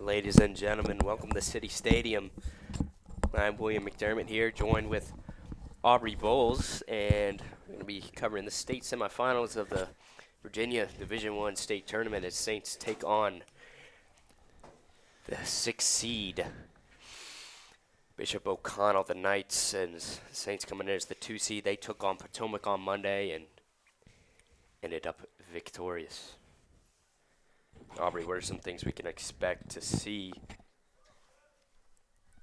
Ladies and gentlemen, welcome to City Stadium. I'm William McDermott here, joined with Aubrey Bowles, and we're going to be covering the state semifinals of the Virginia Division I state tournament as Saints take on the 6th seed, Bishop O'Connell, the Knights, and Saints coming in as the 2 seed. They took on Potomac on Monday and ended up victorious. Aubrey, what are some things we can expect to see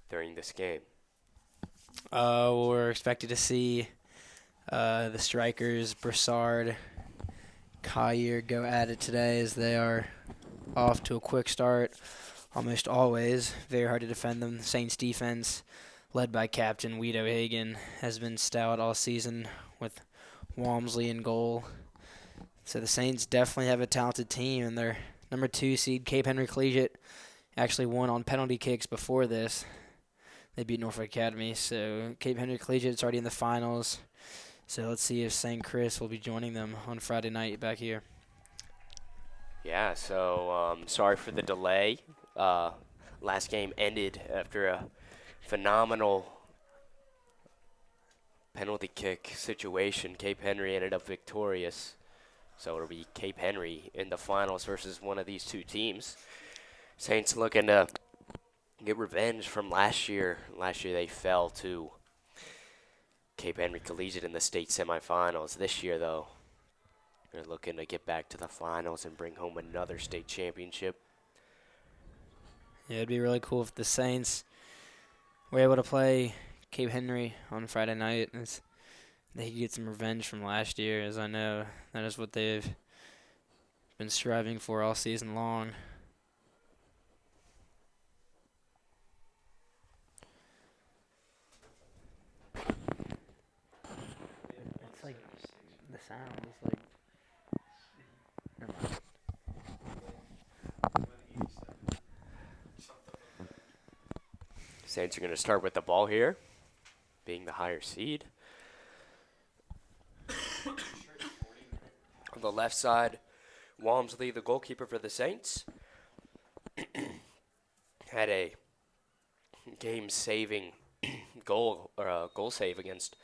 during this game? We're expected to see the strikers, Broussard, Collier, go at it today as they are off to a quick start almost always. Very hard to defend them. The Saints defense, led by Captain Weed O'Hagan, has been stout all season with Walmsley in goal. So the Saints definitely have a talented team, and their number 2 seed, Cape Henry Collegiate, actually won on penalty kicks before this. They beat Norfolk Academy, so Cape Henry Collegiate is already in the finals. So let's see if St. Chris will be joining them on Friday night back here. Yeah, so sorry for the delay. Last game ended after a phenomenal penalty kick situation. Cape Henry ended up victorious. So it'll be Cape Henry in the finals versus one of these two teams. Saints looking to get revenge from last year. Last year they fell to Cape Henry Collegiate in the state semifinals. This year, though, they're looking to get back to the finals and bring home another state championship. Yeah, it'd be really cool if the Saints were able to play Cape Henry on Friday night. They could get some revenge from last year, as I know that is what they've been striving for all season long. It's like the sound is like. Never mind. Saints are going to start with the ball here, being the higher seed. On the left side, Walmsley, the goalkeeper for the Saints, had a game-saving goal save against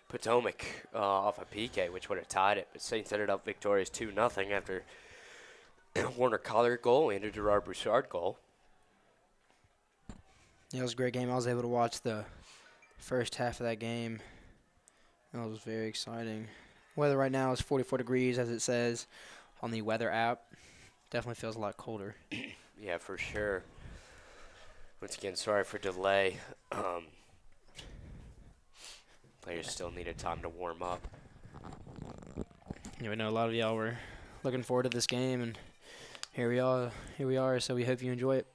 Potomac off a PK, which would have tied it. But Saints ended up victorious 2-0 after Warner Collier goal and a Gerard Broussard goal. Yeah, it was a great game. I was able to watch the first half of that game. That was very exciting. Weather right now is 44 degrees, as it says on the weather app. Definitely feels a lot colder. Yeah, for sure. Once again, sorry for delay. Players still needed time to warm up. Yeah, we know a lot of y'all were looking forward to this game, and here we are. So we hope you enjoy it.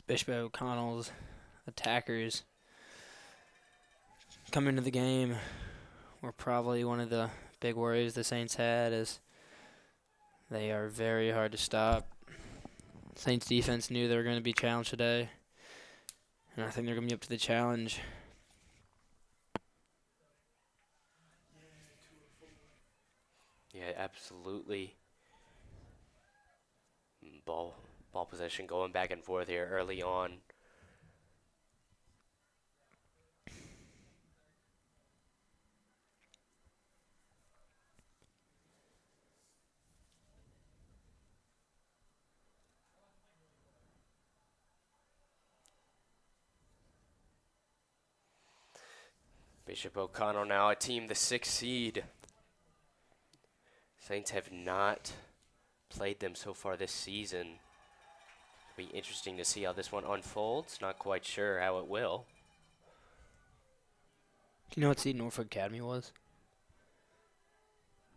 Bishop O'Connell's attackers come into the game were probably one of the big worries the Saints had, as they are very hard to stop. Saints defense knew they were going to be challenged today, and I think they're going to be up to the challenge. Yeah, absolutely. Ball possession going back and forth here early on. Bishop O'Connell now a team the 6th seed. Saints have not played them so far this season. It'll be interesting to see how this one unfolds. Not quite sure how it will. Do you know what seed Norfolk Academy was?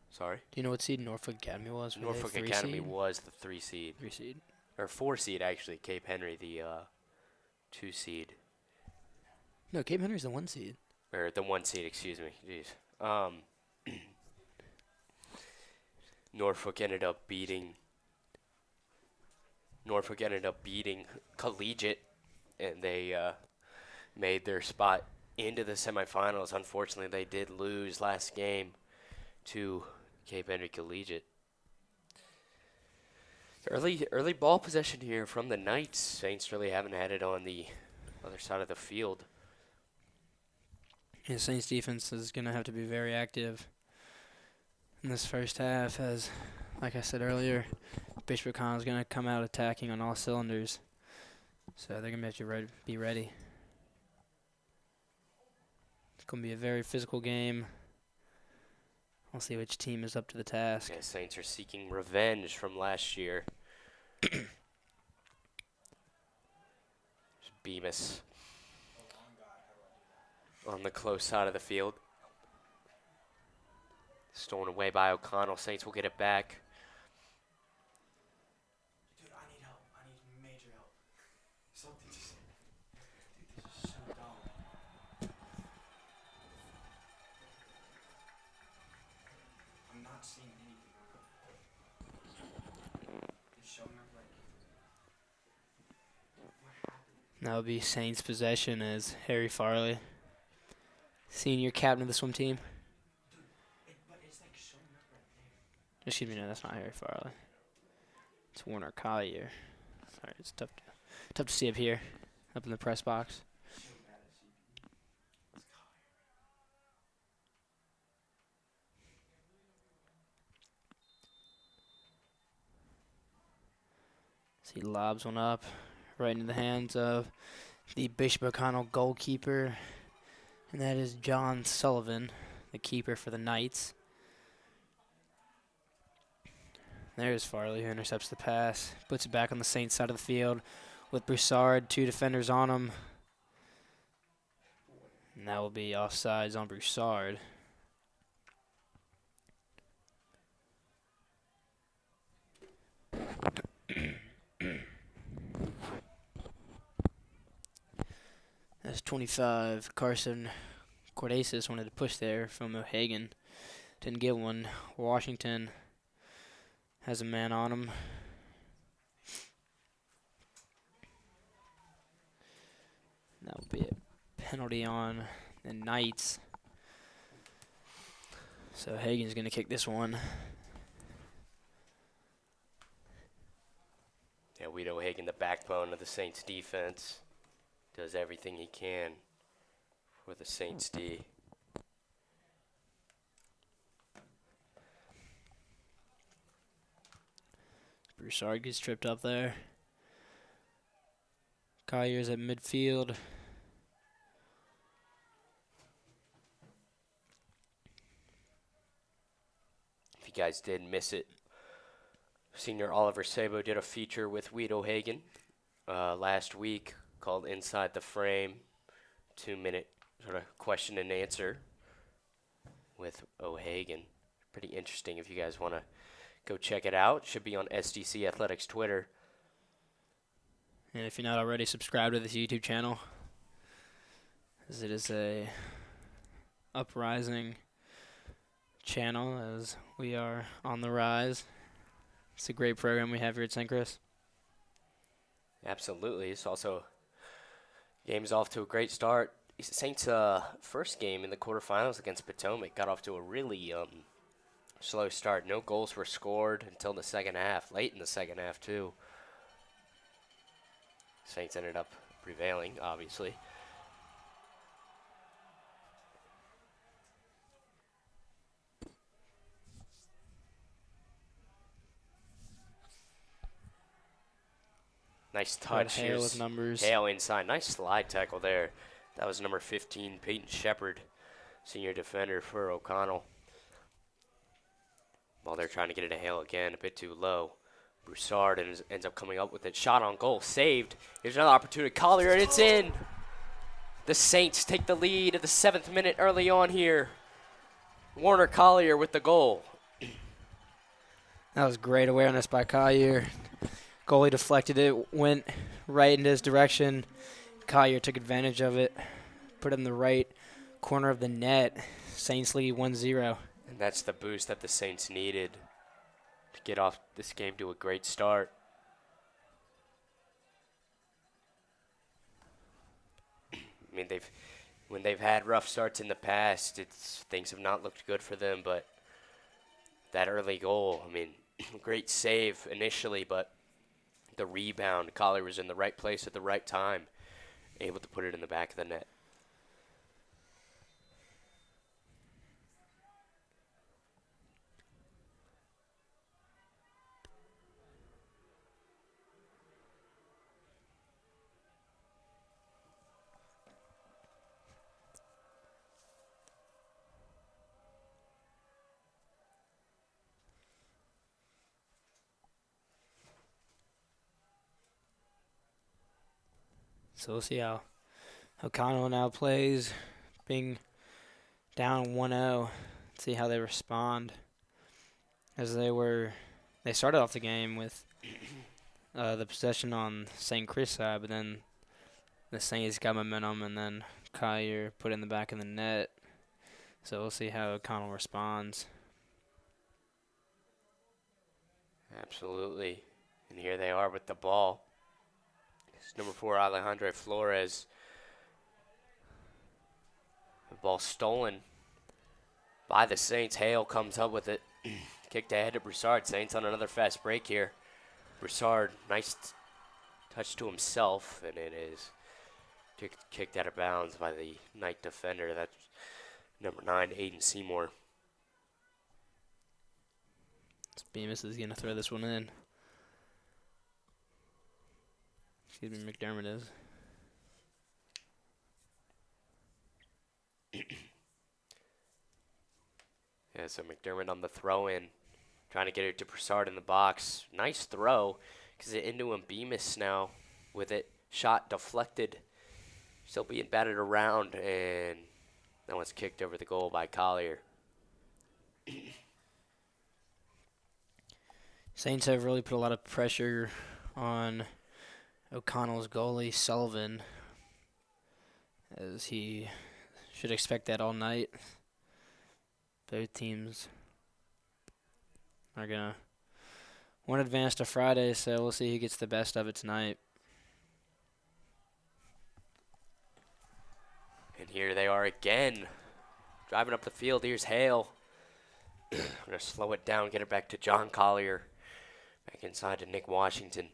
Sorry? Do you know what seed Norfolk Academy was? Norfolk Academy was the 3 seed. 3 seed. Or 4 seed, actually. Cape Henry, the 2 seed. No, Cape Henry's the 1 seed. Or the 1 seed, excuse me. Jeez. Um, Norfolk ended up beating Collegiate, and they made their spot into the semifinals. Unfortunately, they did lose last game to Cape Henry Collegiate. Early ball possession here from the Knights. Saints really haven't had it on the other side of the field. Yeah, Saints defense is going to have to be very active in this first half as, like I said earlier, Bishop O'Connell is going to come out attacking on all cylinders. So they're going to have to be ready. It's going to be a very physical game. We'll see which team is up to the task. Yeah, Saints are seeking revenge from last year. Bemis on the close side of the field. Stolen away by O'Connell. Saints will get it back. Dude, I need help. I need major help. Something just... Dude, this is so dumb. I'm not seeing anything. It's showing up like... What happened? That would be Saints' possession as Harry Farley, senior captain of the swim team. But it's like showing up right there. Excuse me, no, that's not Harry Farley. It's Warner Collier. Sorry, it's tough to see up here, up in the press box. So he lobs one up right into the hands of the Bishop O'Connell goalkeeper, and that is John Sullivan, the keeper for the Knights. There's Farley, who intercepts the pass, puts it back on the Saints side of the field with Broussard, 2 defenders on him. And that will be offsides on Broussard. That's 25. Carson Cordasis wanted to push there from O'Hagan. Didn't get one. Washington has a man on him. That will be a penalty on the Knights. So Hagan's going to kick this one. Yeah, Weed O'Hagan, the backbone of the Saints defense, does everything he can for the Saints D. Broussard gets tripped up there. Collier's at midfield. If you guys did miss it, Senior Oliver Sabo did a feature with Weed O'Hagan last week called Inside the Frame. 2-minute sort of question and answer with O'Hagan. Pretty interesting if you guys want to go check it out. Should be on SDC Athletics Twitter. And if you're not already subscribed to this YouTube channel, as it is a uprising channel as we are on the rise. It's a great program we have here at St. Chris. Absolutely. It's also game's off to a great start. Saints' first game in the quarterfinals against Potomac got off to a really slow start. No goals were scored until the second half, late in the second half too. Saints ended up prevailing, obviously. Nice touch. Hale with numbers. Hale inside. Nice slide tackle there. That was number 15, Peyton Shepard, senior defender for O'Connell. While they're trying to get it to Hale again, a bit too low. Broussard ends up coming up with it. Shot on goal. Saved. Here's another opportunity. Collier, and it's in. The Saints take the lead at the 7th minute early on here. Warner Collier with the goal. That was great awareness by Collier. Goalie deflected it, went right into his direction. Collier took advantage of it, put it in the right corner of the net. Saints lead 1-0. And that's the boost that the Saints needed to get off this game to a great start. I mean, when they've had rough starts in the past, things have not looked good for them, but that early goal, I mean, great save initially, but the rebound, Collier was in the right place at the right time, able to put it in the back of the net. So we'll see how O'Connell now plays, being down 1-0. See how they respond. As they started off the game with the possession on St. Chris side, but then the Saints got momentum, and then Collier put it in the back of the net. So we'll see how O'Connell responds. Absolutely. And here they are with the ball. It's number 4, Alejandro Flores. The ball stolen by the Saints. Hale comes up with it. Kicked ahead to Broussard. Saints on another fast break here. Broussard, nice touch to himself, and it is kicked out of bounds by the Knight defender. That's number 9, Aiden Seymour. Bemis is going to throw this one in. Excuse me, McDermott is. Yeah, so McDermott on the throw-in, trying to get it to Broussard in the box. Nice throw, because it into him. Bemis now with it. Shot deflected, still being batted around, and that one's kicked over the goal by Collier. Saints have really put a lot of pressure on O'Connell's goalie, Sullivan, as he should expect that all night. Both teams are going to want to advance to Friday, so we'll see who gets the best of it tonight. And here they are again, driving up the field. Here's Hale. I'm going to slow it down, get it back to John Collier. Back inside to Nick Washington.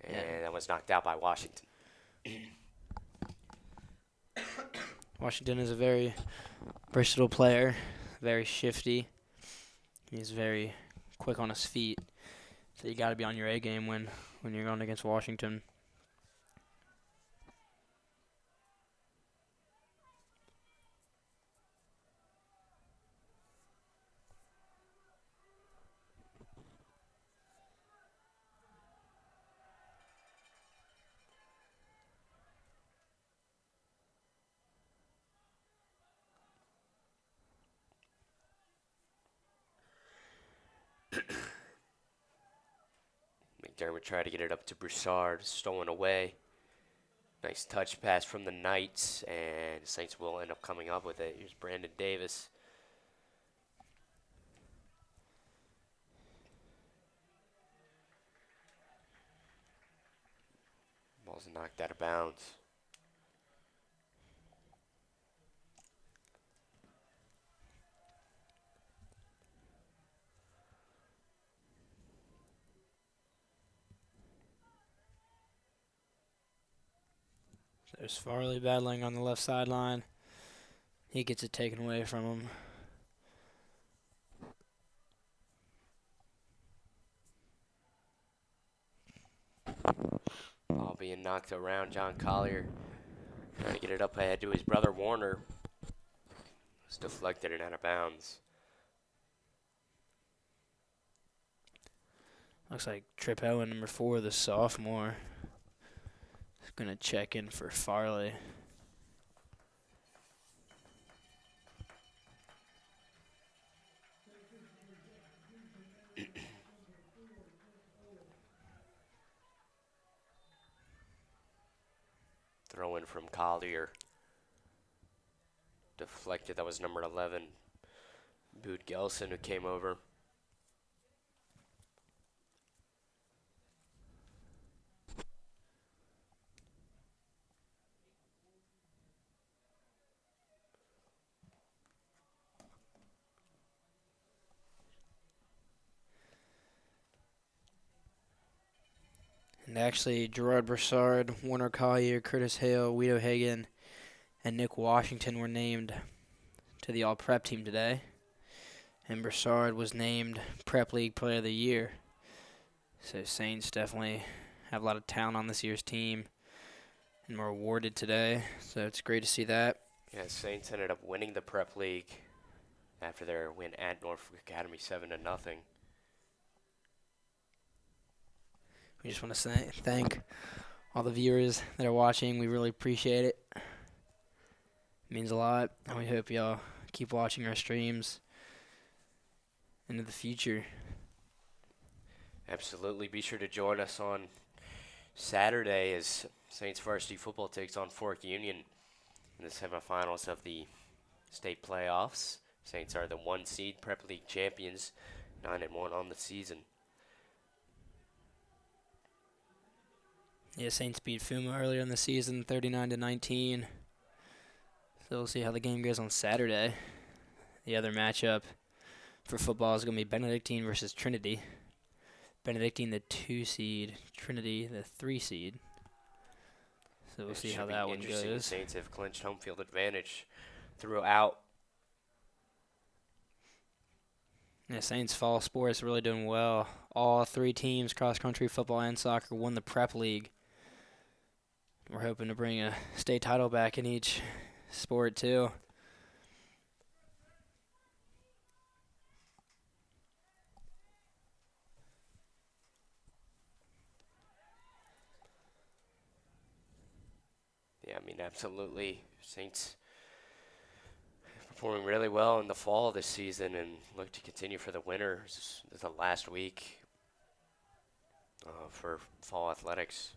And that was knocked out by Washington. Washington is a very versatile player, very shifty. He's very quick on his feet, so you got to be on your A game when you're going against Washington. McDermott tried to get it up to Broussard, stolen away. Nice touch pass from the Knights, and the Saints will end up coming up with it. Here's Brandon Davis. Ball's knocked out of bounds. There's Farley battling on the left sideline. He gets it taken away from him. Ball being knocked around. John Collier trying to get it up ahead to his brother Warner. It's deflected and out of bounds. Looks like Trip Owen, number 4, the sophomore, is going to check in for Farley. Throw in from Collier. Deflected. That was number 11, Boot Gelson, who came over. And actually, Gerard Broussard, Warner Collier, Curtis Hale, Guido Hagan, and Nick Washington were named to the All-Prep team today. And Broussard was named Prep League Player of the Year. So Saints definitely have a lot of talent on this year's team and were awarded today. So it's great to see that. Yeah, Saints ended up winning the Prep League after their win at Norfolk Academy 7-0. We just want to thank all the viewers that are watching. We really appreciate it. It means a lot, and we hope y'all keep watching our streams into the future. Absolutely. Be sure to join us on Saturday as Saints varsity football takes on Fork Union in the semifinals of the state playoffs. Saints are the 1 seed Prep League champions, 9-1 on the season. Yeah, Saints beat Fuma earlier in the season, 39-19. So we'll see how the game goes on Saturday. The other matchup for football is going to be Benedictine versus Trinity. Benedictine, the 2 seed, Trinity, the 3 seed. So we'll see how that one goes. The Saints have clinched home field advantage throughout. Yeah, Saints fall sports really doing well. All 3 teams, cross country, football, and soccer, won the Prep League. We're hoping to bring a state title back in each sport too. Yeah, I mean, absolutely. Saints performing really well in the fall this season and look to continue for the winter. This is the last week for fall athletics.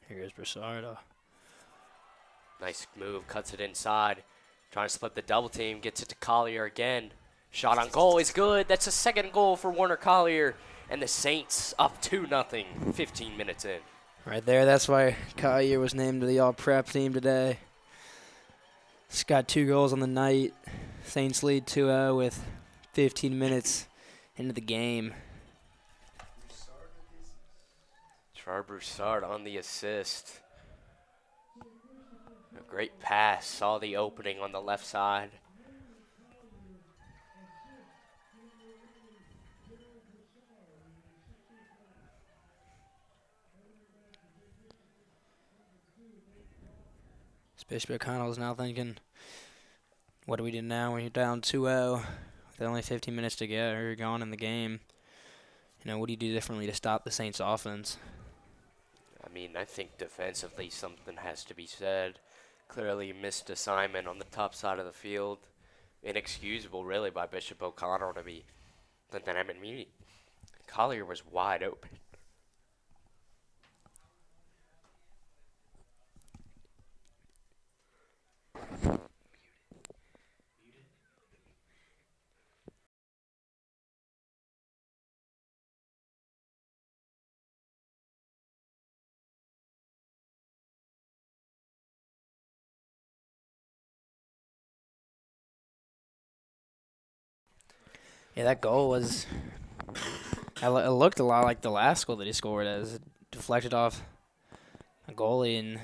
Here goes Broussard. Nice move, cuts it inside. Trying to split the double team, gets it to Collier again. Shot on goal is good. That's a second goal for Warner Collier. And the Saints up 2-0, 15 minutes in. Right there, that's why Collier was named to the All-Prep team today. He's got 2 goals on the night. Saints lead 2-0 with 15 minutes into the game. Gerard Broussard on the assist. A great pass, saw the opening on the left side. Bishop O'Connell is now thinking, what do we do now when you're down 2-0 with only 15 minutes to go or you're gone in the game? You know, what do you do differently to stop the Saints offense? I mean, I think defensively something has to be said. Clearly missed assignment on the top side of the field. Inexcusable, really, by Bishop O'Connell to be let that happen. I mean, Collier was wide open. Yeah, that goal was, it looked a lot like the last goal that he scored as it deflected off a goalie, and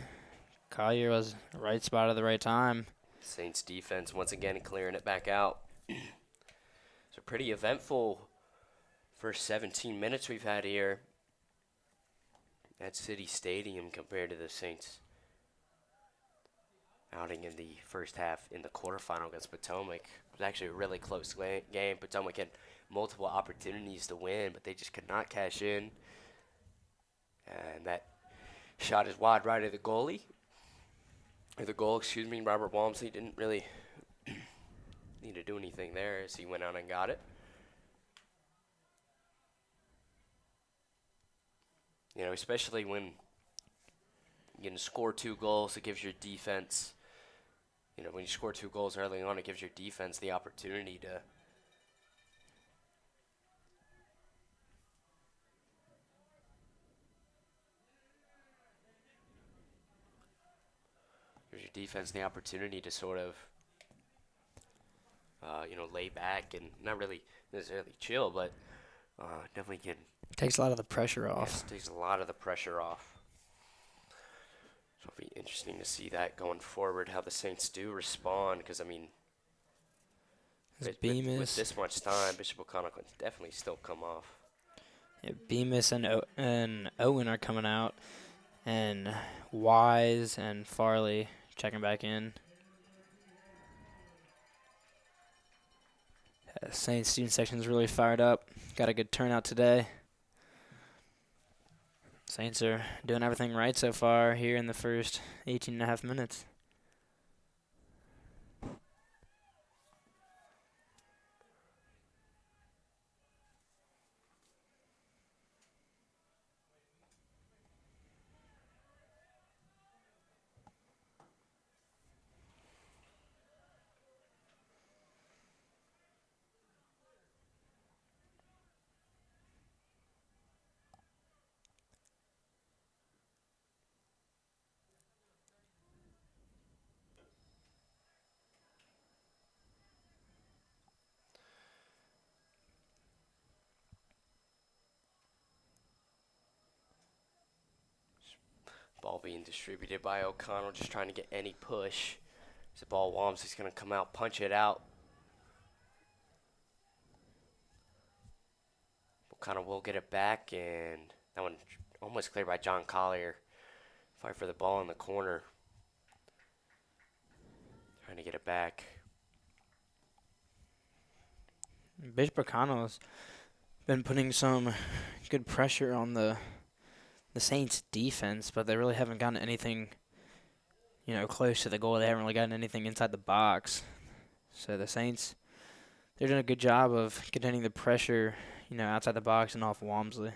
Collier was right spot at the right time. Saints defense once again clearing it back out. It's a pretty eventful first 17 minutes we've had here at City Stadium compared to the Saints outing in the first half in the quarterfinal against Potomac. It was actually a really close game. Potomac had multiple opportunities to win, but they just could not cash in. And that shot is wide right of the goalie. Or the goal, excuse me. Robert Walmsley didn't really need to do anything there as he went out and got it. You know, especially when You can score 2 goals. It gives your defense, when you score 2 goals early on, it gives your defense the opportunity to sort of, lay back and not really necessarily chill, but definitely can. Takes a lot of the pressure Yes, off. takes a lot of the pressure off. So it'll be interesting to see that going forward, how the Saints do respond, because I mean, with Bemis, this much time, Bishop O'Connell can definitely still come off. yeah, Bemis and Owen are coming out, and Wise and Farley checking back in. Saints student section is really fired up. Got a good turnout today. Saints are doing everything right so far here in the first 18 and a half minutes. Ball being distributed by O'Connell, just trying to get any push. As the ball wobbles, he's going to come out, punch it out. O'Connell will get it back, and that one almost cleared by John Collier. Fight for the ball in the corner. Trying to get it back. Bishop O'Connell's been putting some good pressure on the Saints defense, but they really haven't gotten anything, close to the goal. They haven't really gotten anything inside the box. So the Saints, they're doing a good job of containing the pressure, outside the box and off Walmsley.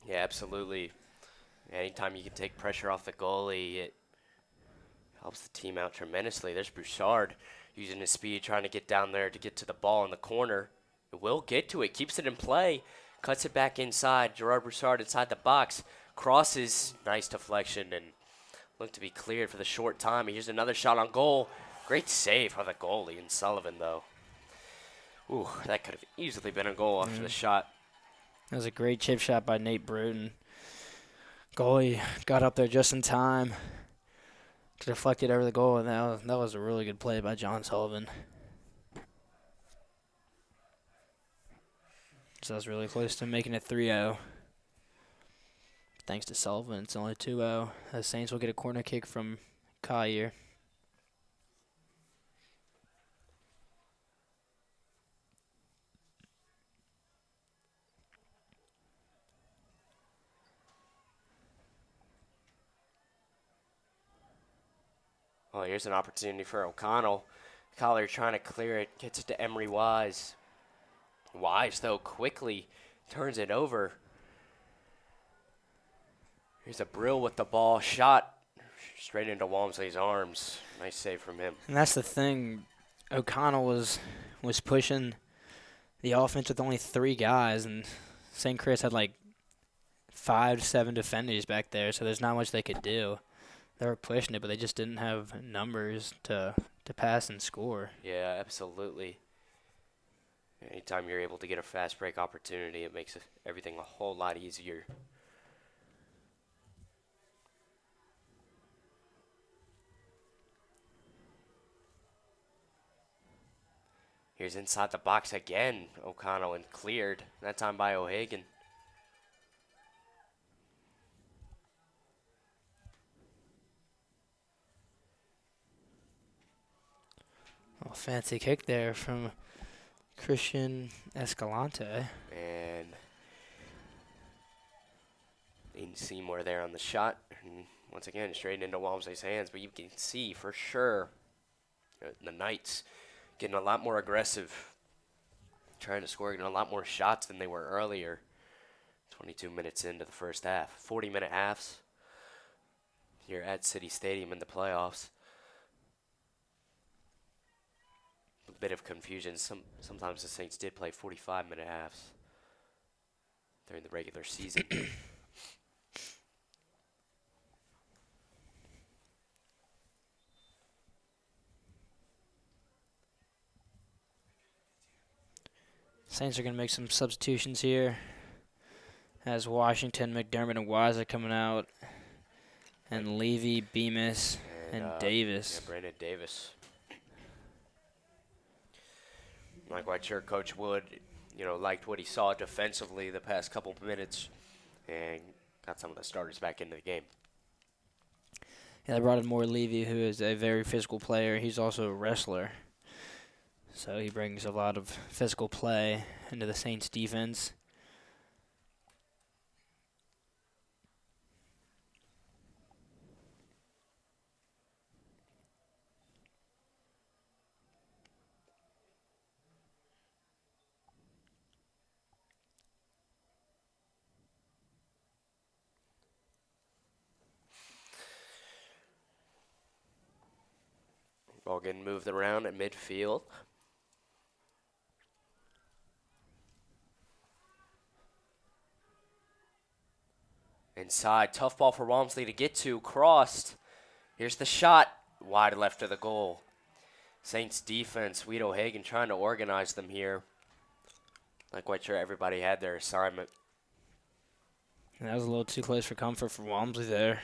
Yeah, absolutely. Anytime you can take pressure off the goalie, it helps the team out tremendously. There's Broussard using his speed, trying to get down there to get to the ball in the corner. It will get to it, keeps it in play, cuts it back inside. Gerard Broussard inside the box, crosses, nice deflection, and looked to be cleared for the short time. Here's another shot on goal. Great save by the goalie and Sullivan, though. Ooh, that could have easily been a goal after the shot. That was a great chip shot by Nate Bruton. Goalie got up there just in time to deflect it over the goal, and that was a really good play by John Sullivan. So that was really close to making it 3-0. Thanks to Sullivan, it's only 2-0. The Saints will get a corner kick from Collier. Oh, here's an opportunity for O'Connell. Collier trying to clear it, gets it to Emery Wise. Wise, though, quickly turns it over. Here's a Brill with the ball, shot straight into Walmsley's arms. Nice save from him. And that's the thing. O'Connell was pushing the offense with only 3 guys, and St. Chris had like 5 to 7 defenders back there, so there's not much they could do. They were pushing it, but they just didn't have numbers to pass and score. Yeah, absolutely. Anytime you're able to get a fast break opportunity, it makes everything a whole lot easier. Here's inside the box again, O'Connell, and cleared, that time by O'Hagan. Oh, fancy kick there from Christian Escalante. And Dean Seymour there on the shot. And once again, straight into Walmsley's hands. But you can see for sure the Knights getting a lot more aggressive trying to score a lot more shots than they were earlier. 22 minutes into the first half. 40-minute halves here at City Stadium in the playoffs. A bit of confusion. Sometimes the Saints did play 45-minute halves during the regular season. Saints are going to make some substitutions here. As Washington, McDermott, and VISAA coming out. And Levy, Bemis, and Davis. Yeah, Brandon Davis. Not quite sure Coach Wood, liked what he saw defensively the past couple minutes and got some of the starters back into the game. Yeah, they brought in more Levy, who is a very physical player. He's also a wrestler. So he brings a lot of physical play into the Saints defense. Ball getting moved around at midfield. Inside, tough ball for Walmsley to get to, crossed. Here's the shot, wide left of the goal. Saints defense, Weed O'Hagan trying to organize them here. Not quite sure everybody had their assignment. And that was a little too close for comfort for Walmsley there.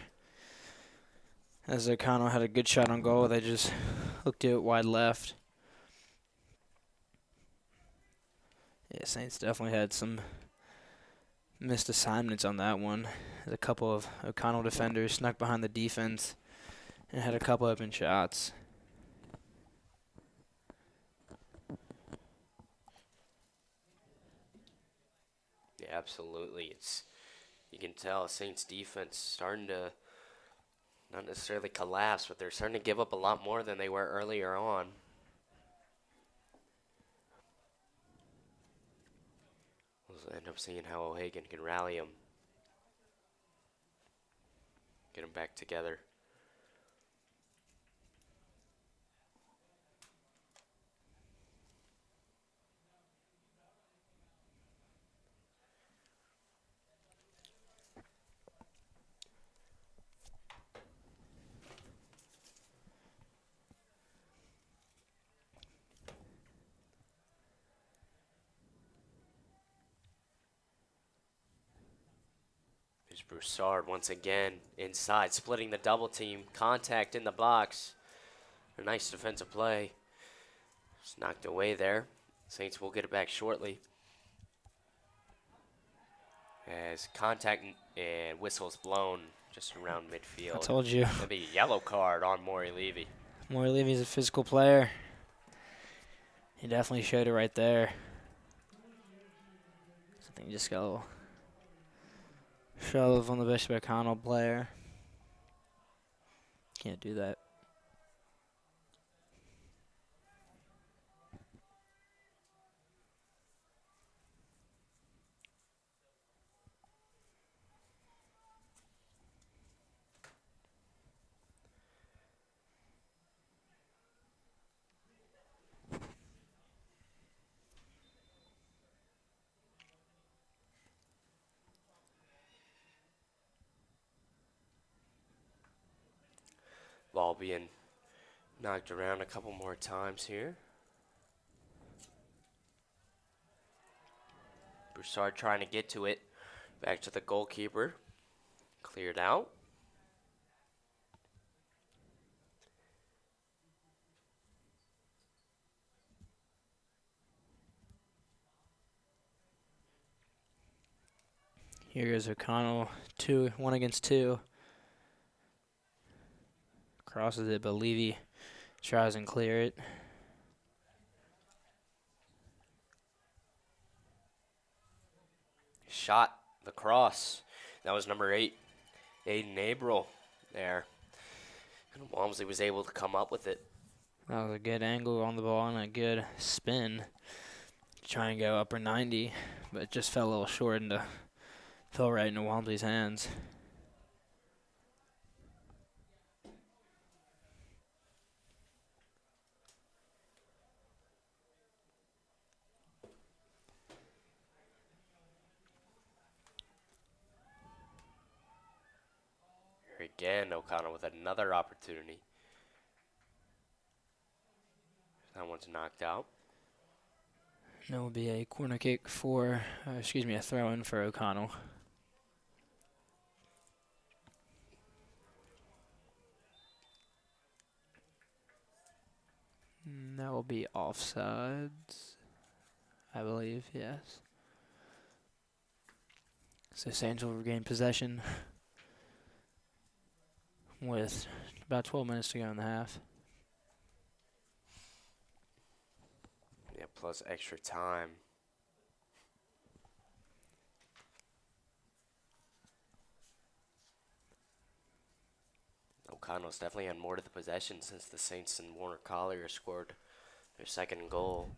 As O'Connell had a good shot on goal, they just hooked it wide left. Yeah, Saints definitely had some missed assignments on that one. A couple of O'Connell defenders snuck behind the defense and had a couple open shots. Yeah, absolutely. You can tell Saints defense starting to not necessarily collapse, but they're starting to give up a lot more than they were earlier on. We'll end up seeing how O'Hagan can rally them. Get them back together. Here's Broussard once again inside, splitting the double team. Contact in the box. A nice defensive play. Just knocked away there. Saints will get it back shortly. As contact and whistles blown just around midfield. I told you. That'd be a yellow card on Maury Levy. Maury Levy's a physical player. He definitely showed it right there. I think he just got a little shove on the Bishop O'Connell player. Can't do that. Ball being knocked around a couple more times here. Broussard trying to get to it. Back to the goalkeeper. Cleared out. Here goes O'Connell, 1 against 2. Crosses it, but Levy tries and clear it. Shot the cross. That was number 8, Aiden Abril there. And Walmsley was able to come up with it. That was a good angle on the ball and a good spin. try and go upper 90, but it just fell a little short and fell right into Walmsley's hands. Here again, O'Connell with another opportunity. That one's knocked out. And that will be a corner kick for, a throw-in for O'Connell. And that will be offsides, I believe, yes. So Saints will regain possession with about 12 minutes to go in the half. Yeah, plus extra time. O'Connell's definitely had more to the possession since the Saints and Warner Collier scored their second goal.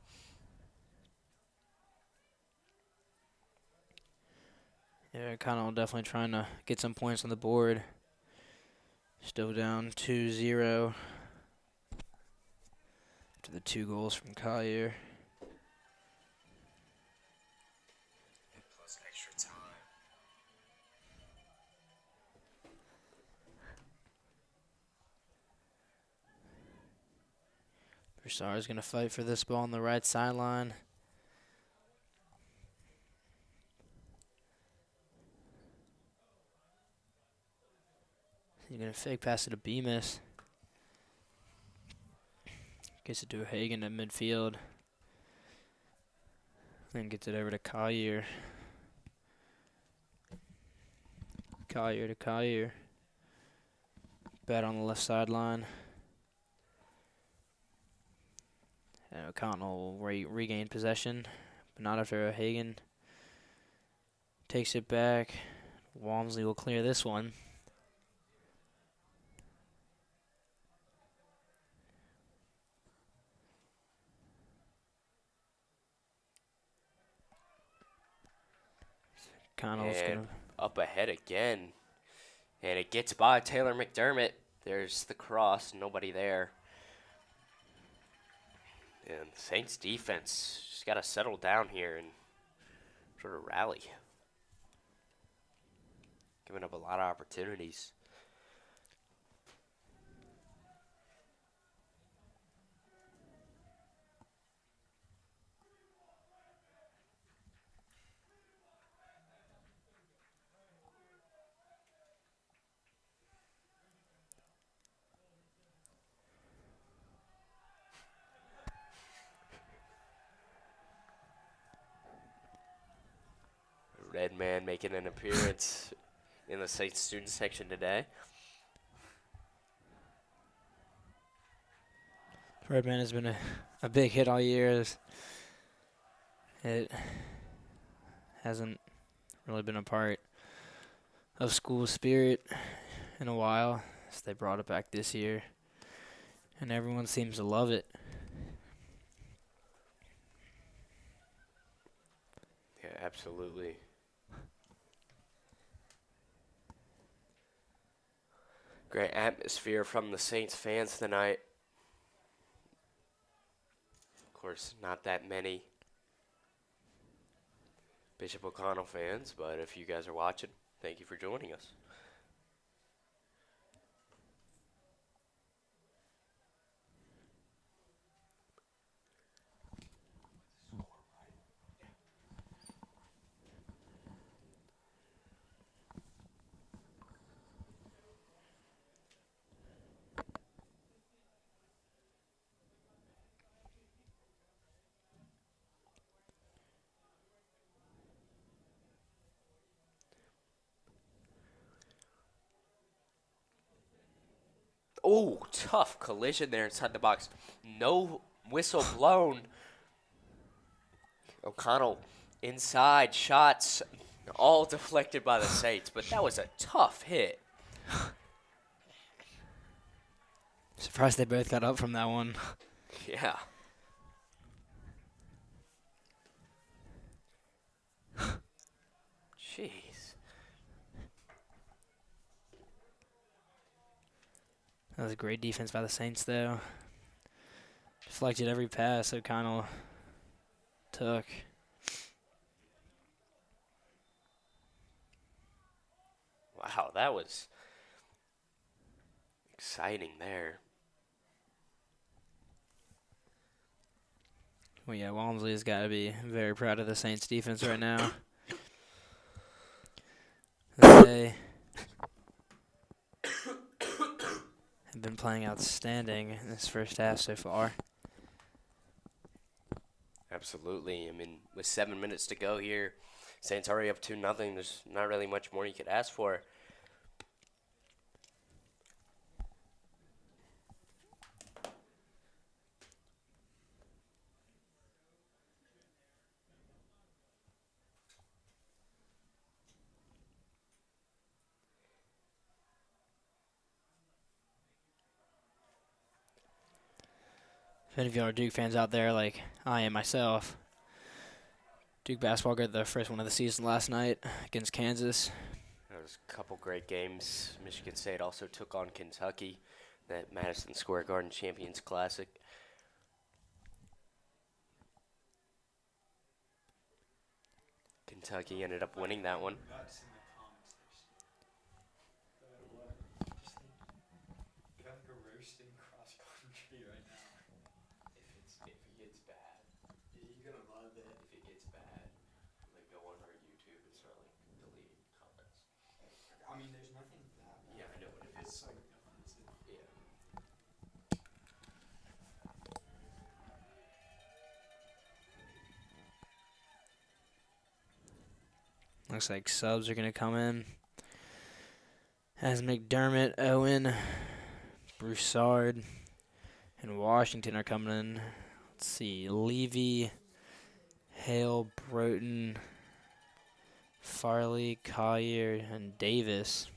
Yeah, O'Connell definitely trying to get some points on the board. Still down 2-0 after the 2 goals from Collier. Plus extra time. Broussard's going to fight for this ball on the right sideline. He's going to fake pass it to Bemis. Gets it to Hagen at midfield. Then gets it over to Collier. Collier to Collier. Bat on the left sideline. And O'Connell will regain possession, but not after Hagen takes it back. Walmsley will clear this one. Connell's And going to... up ahead again. And it gets by Taylor McDermott. There's the cross. Nobody there. And Saints defense just got to settle down here and sort of rally. Giving up a lot of opportunities. Red man making an appearance in the Saints student section today. Redman has been a big hit all year. It hasn't really been a part of school spirit in a while, so they brought it back this year, and everyone seems to love it. Yeah, absolutely. Great atmosphere from the Saints fans tonight. Of course, not that many Bishop O'Connell fans, but if you guys are watching, thank you for joining us. Oh, tough collision there inside the box. No whistle blown. O'Connell inside, shots all deflected by the Saints, but that was a tough hit. Surprised they both got up from that one. Yeah. Jeez. That was a great defense by the Saints, though. Deflected every pass O'Connell took. Wow, that was exciting there. Well, yeah, Walmsley's got to be very proud of the Saints defense right now. They have been playing outstanding in this first half so far. Absolutely. I mean, with 7 minutes to go here, Saints already up 2-0. There's not really much more you could ask for. If any of y'all are Duke fans out there, like I am myself, Duke basketball got their first one of the season last night against Kansas. There was a couple great games. Michigan State also took on Kentucky, that Madison Square Garden Champions Classic. Kentucky ended up winning that one. If it gets bad, you're gonna love it. If it gets bad, like go on our YouTube and start like deleting comments. I mean, there's nothing that. Yeah, I know, but if it's like offensive. yeah. Looks like subs are going to come in as McDermott, Owen, Broussard, and Washington are coming in. Let's see, Levy, Hale, Broughton, Farley, Collier, and Davis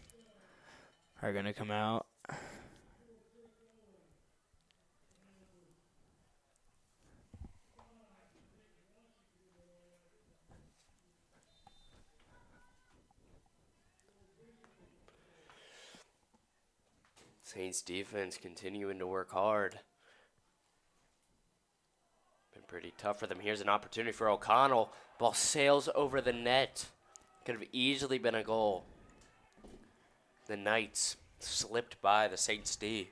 are going to come out. Saints defense continuing to work hard. Been pretty tough for them. Here's an opportunity for O'Connell. Ball sails over the net. Could have easily been a goal. The Knights slipped by the Saints D.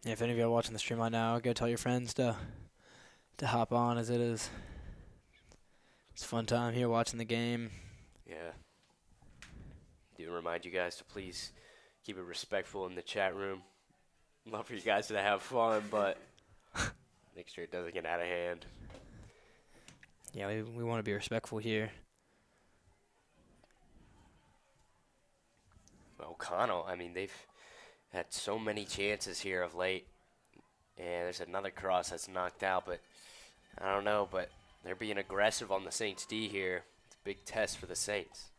Yeah, if any of you are watching the stream right now, go tell your friends to hop on, as it is. It's a fun time here watching the game. Yeah. Do remind you guys to please keep it respectful in the chat room. Love for you guys to have fun, but make sure it doesn't get out of hand. Yeah, we want to be respectful here. O'Connell, I mean, they've had so many chances here of late. And there's another cross that's knocked out, but I don't know, but they're being aggressive on the Saints D here. It's a big test for the Saints.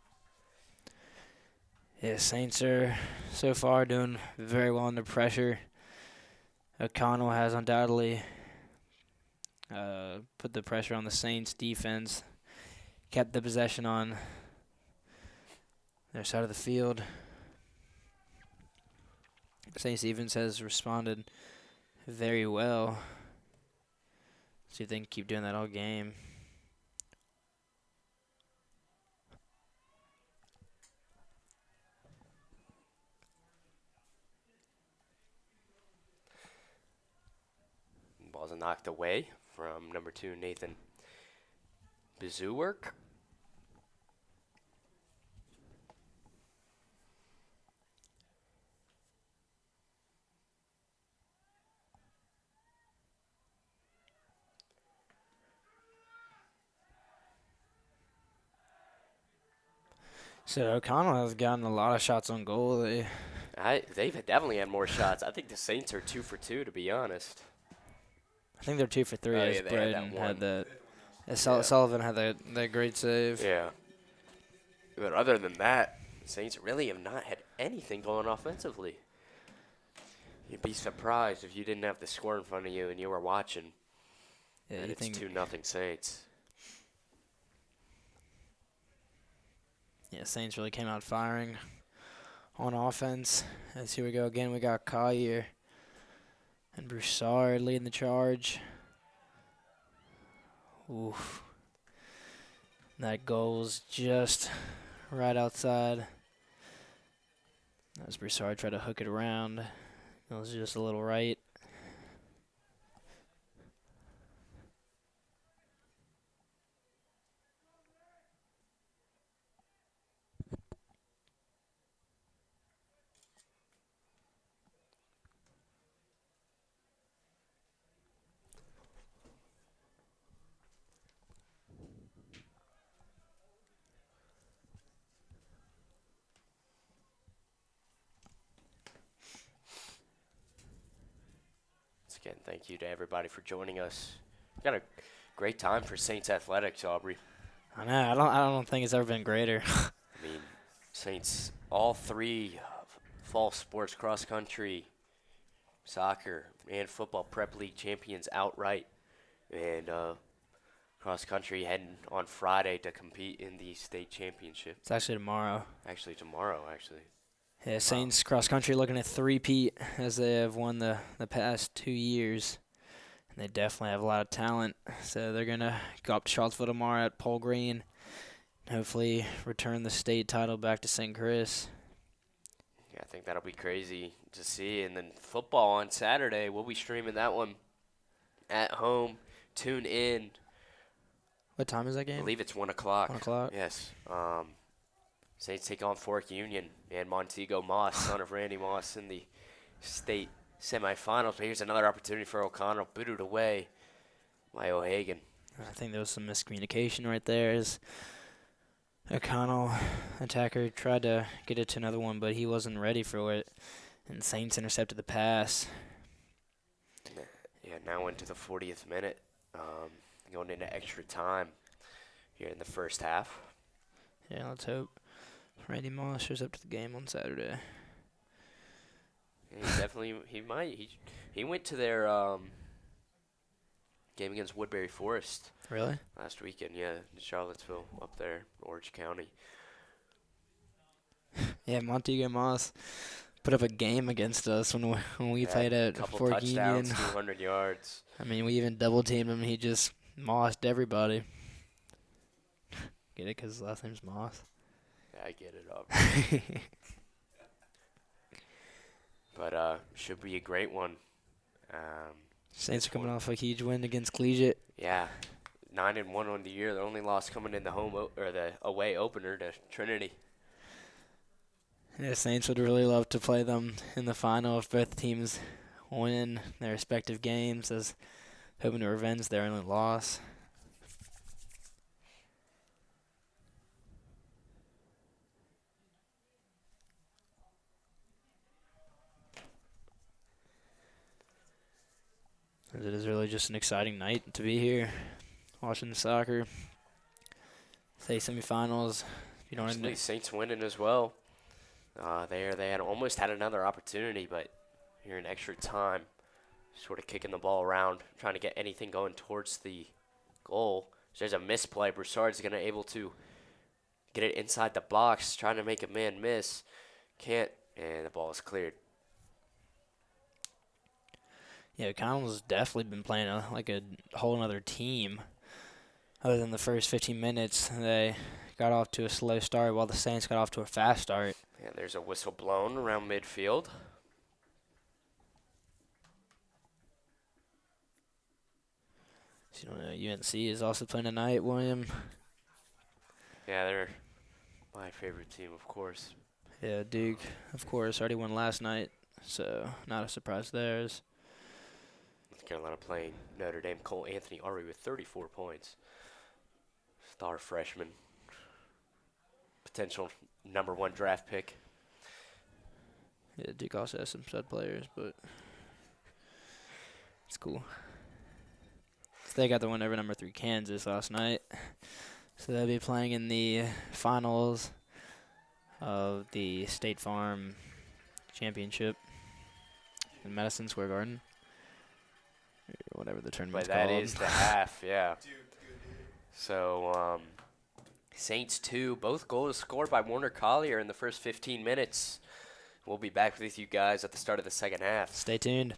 Yeah, Saints are so far doing very well under pressure. O'Connell has undoubtedly put the pressure on the Saints defense, kept the possession on their side of the field. Saints defense has responded very well. See if they can keep doing that all game. Ball's knocked away from number 2, Nathan Bezuwerk. So O'Connell has gotten a lot of shots on goal. They've definitely had more shots. I think the Saints are 2 for 2, to be honest. think they're 2 for 3 Oh, as yeah, they had that Braden had one. that. Yeah. Sullivan had that great save. Yeah. But other than that, Saints really have not had anything going offensively. You'd be surprised if you didn't have the score in front of you and you were watching. Yeah, And you it's think 2-0 Saints. Saints really came out firing on offense. As here we go again, we got Collier and Broussard leading the charge. Oof. That goal's just right outside. As Broussard tried to hook it around, it was just a little right. Once again, thank you to everybody for joining us. Got a great time for Saints athletics, Aubrey. I know. I don't think it's ever been greater. I mean, Saints, all three fall sports, cross country, soccer, and football prep league champions outright. And cross country heading on Friday to compete in the state championship. It's actually tomorrow. Actually, tomorrow, actually. Yeah, Saints cross country looking at three-peat as they have won the past 2 years. And they definitely have a lot of talent. So they're going to go up to Charlottesville tomorrow at Pole Green. Hopefully return the state title back to St. Chris. Yeah, I think that'll be crazy to see. And then football on Saturday, we'll be streaming that one at home. Tune in. What time is that I game? believe it's 1 o'clock. 1 o'clock? Yes. Saints take on Fork Union and Montego Moss, son of Randy Moss, in the state semifinals. But here's another opportunity for O'Connell. Booted away by O'Hagan. I think there was some miscommunication right there as O'Connell, attacker, tried to get it to another one, but he wasn't ready for it. And Saints intercepted the pass. Yeah, now into the 40th minute. Going into extra time here in the first half. Yeah, let's hope Randy Moss shows up to the game on Saturday. Yeah, he might. He went to their game against Woodbury Forest Really? last weekend. Yeah, in Charlottesville, up there, Orange County. Yeah, Montego Moss put up a game against us when we played at couple Fort touchdowns, Union. 200 yards. I mean, we even double teamed him. And he just mossed everybody. Get it? Because his last name's Moss. Yeah, I get it, obviously. But should be a great one. Saints are coming off a huge win against Collegiate. Yeah, 9-1 on the year. The only loss coming in the or the away opener to Trinity. Yeah, Saints would really love to play them in the final if both teams win their respective games, as hoping to revenge their only loss. It is really just an exciting night to be here, watching soccer. State semifinals. You don't Actually, Saints winning as well. They had almost had another opportunity, but here in extra time, sort of kicking the ball around, trying to get anything going towards the goal. So there's a misplay. Broussard's going to able to get it inside the box, trying to make a man miss. Can't, and the ball is cleared. Yeah, Connell's definitely been playing like a whole other team. Other than the first 15 minutes, they got off to a slow start while the Saints got off to a fast start. And there's a whistle blown around midfield. So, UNC is also playing tonight, William. Yeah, they're my favorite team, of course. Yeah, Duke, of course, already won last night, so not a surprise there. North Carolina playing Notre Dame. Cole Anthony already with 34 points. Star freshman. Potential #1 draft pick. Yeah, Duke also has some stud players, but it's cool. They got the win over number 3 Kansas last night. So they'll be playing in the finals of the State Farm Championship in Madison Square Garden, or whatever the tournament's But that called. is the half, yeah. So Saints 2, both goals scored by Warner Collier in the first 15 minutes. We'll be back with you guys at the start of the second half. Stay tuned.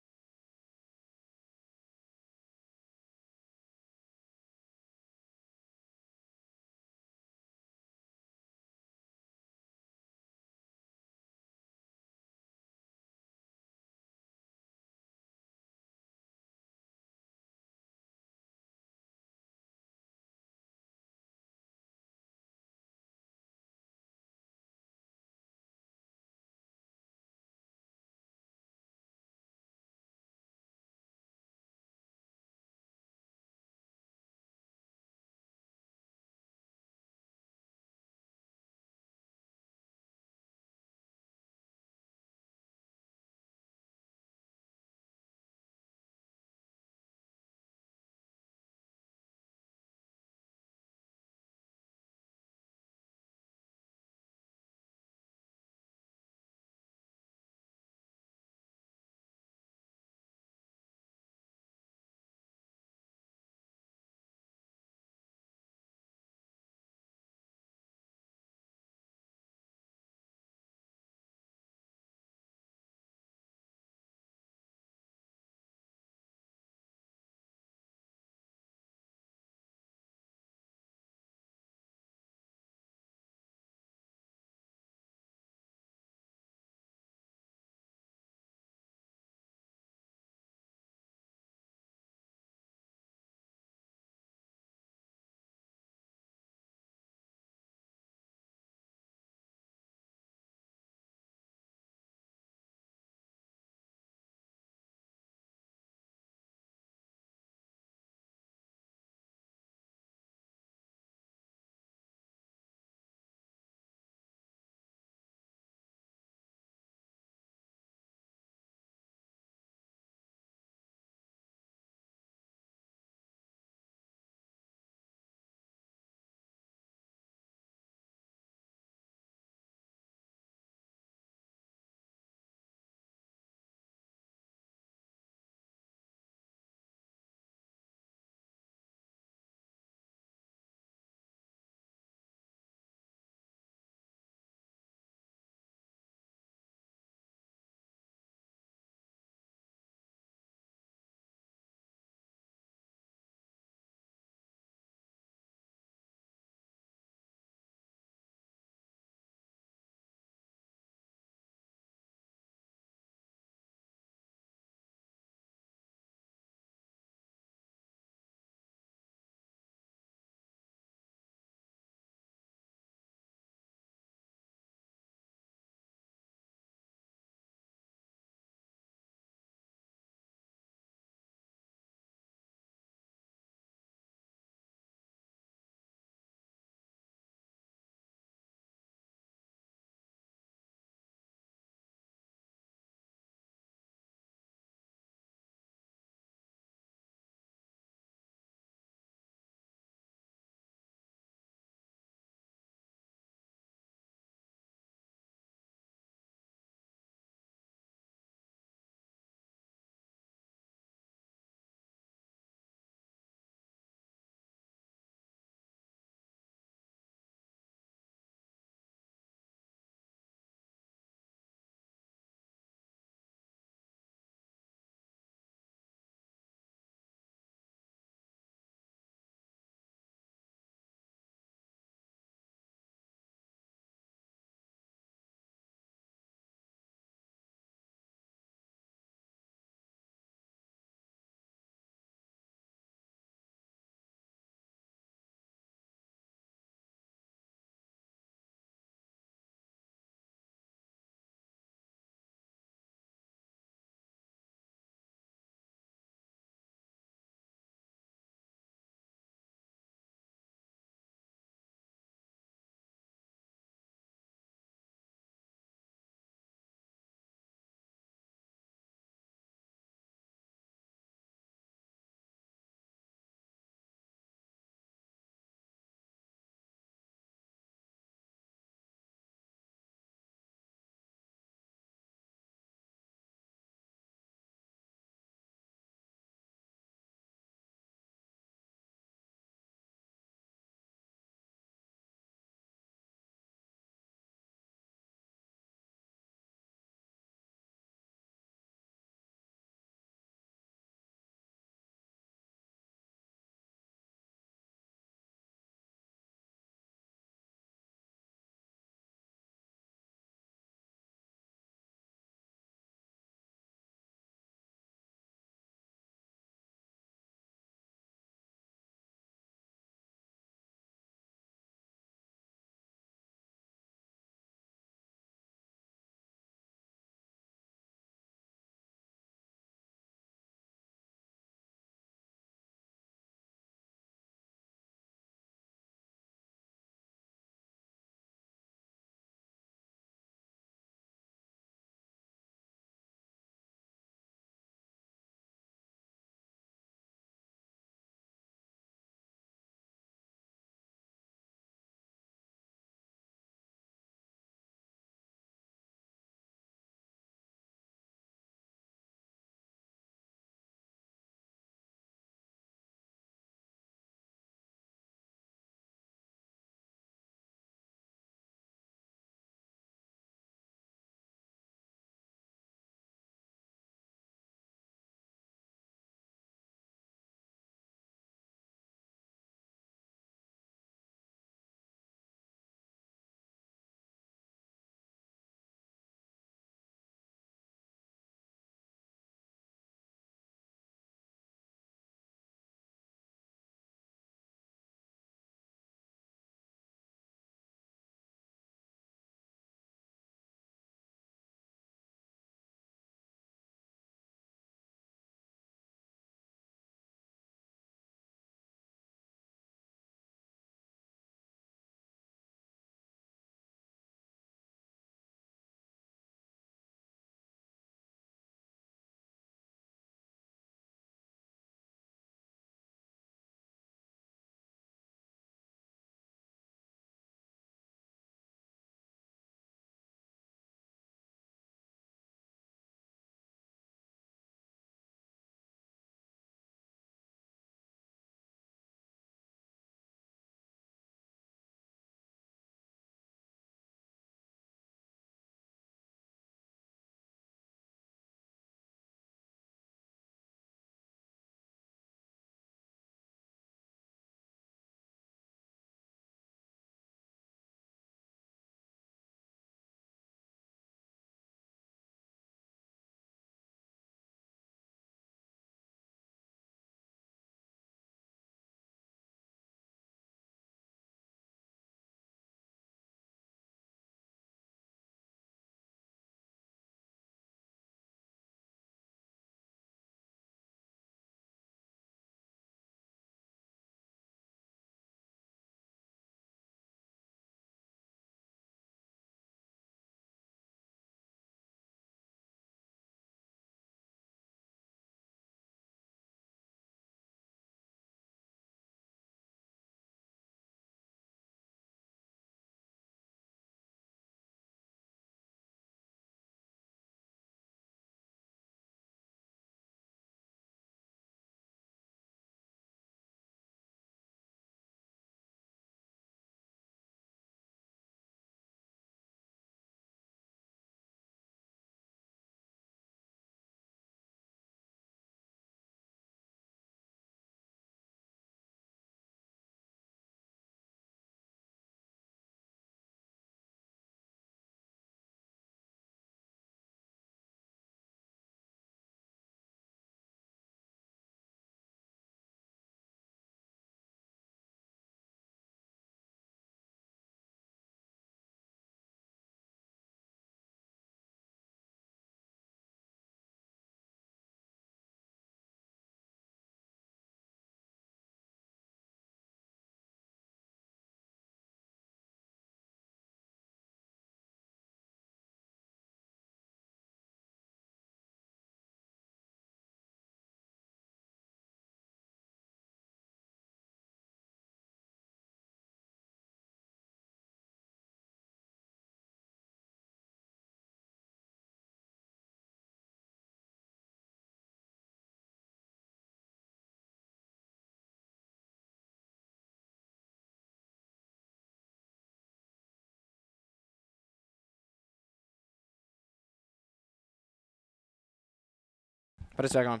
Put us back on.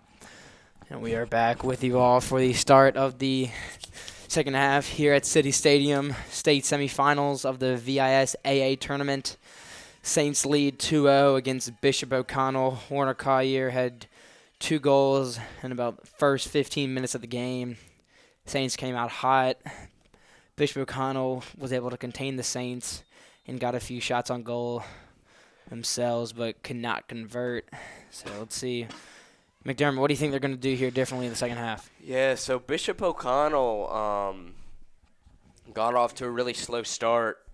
And we are back with you all for the start of the second half here at City Stadium, state semifinals of the VISAA tournament. Saints lead 2-0 against Bishop O'Connell. Warner Collier had 2 goals in about the first 15 minutes of the game. Saints came out hot. Bishop O'Connell was able to contain the Saints and got a few shots on goal themselves, but could not convert. So let's see. McDermott, what do you think they're going to do here differently in the second half? Yeah, so Bishop O'Connell got off to a really slow start,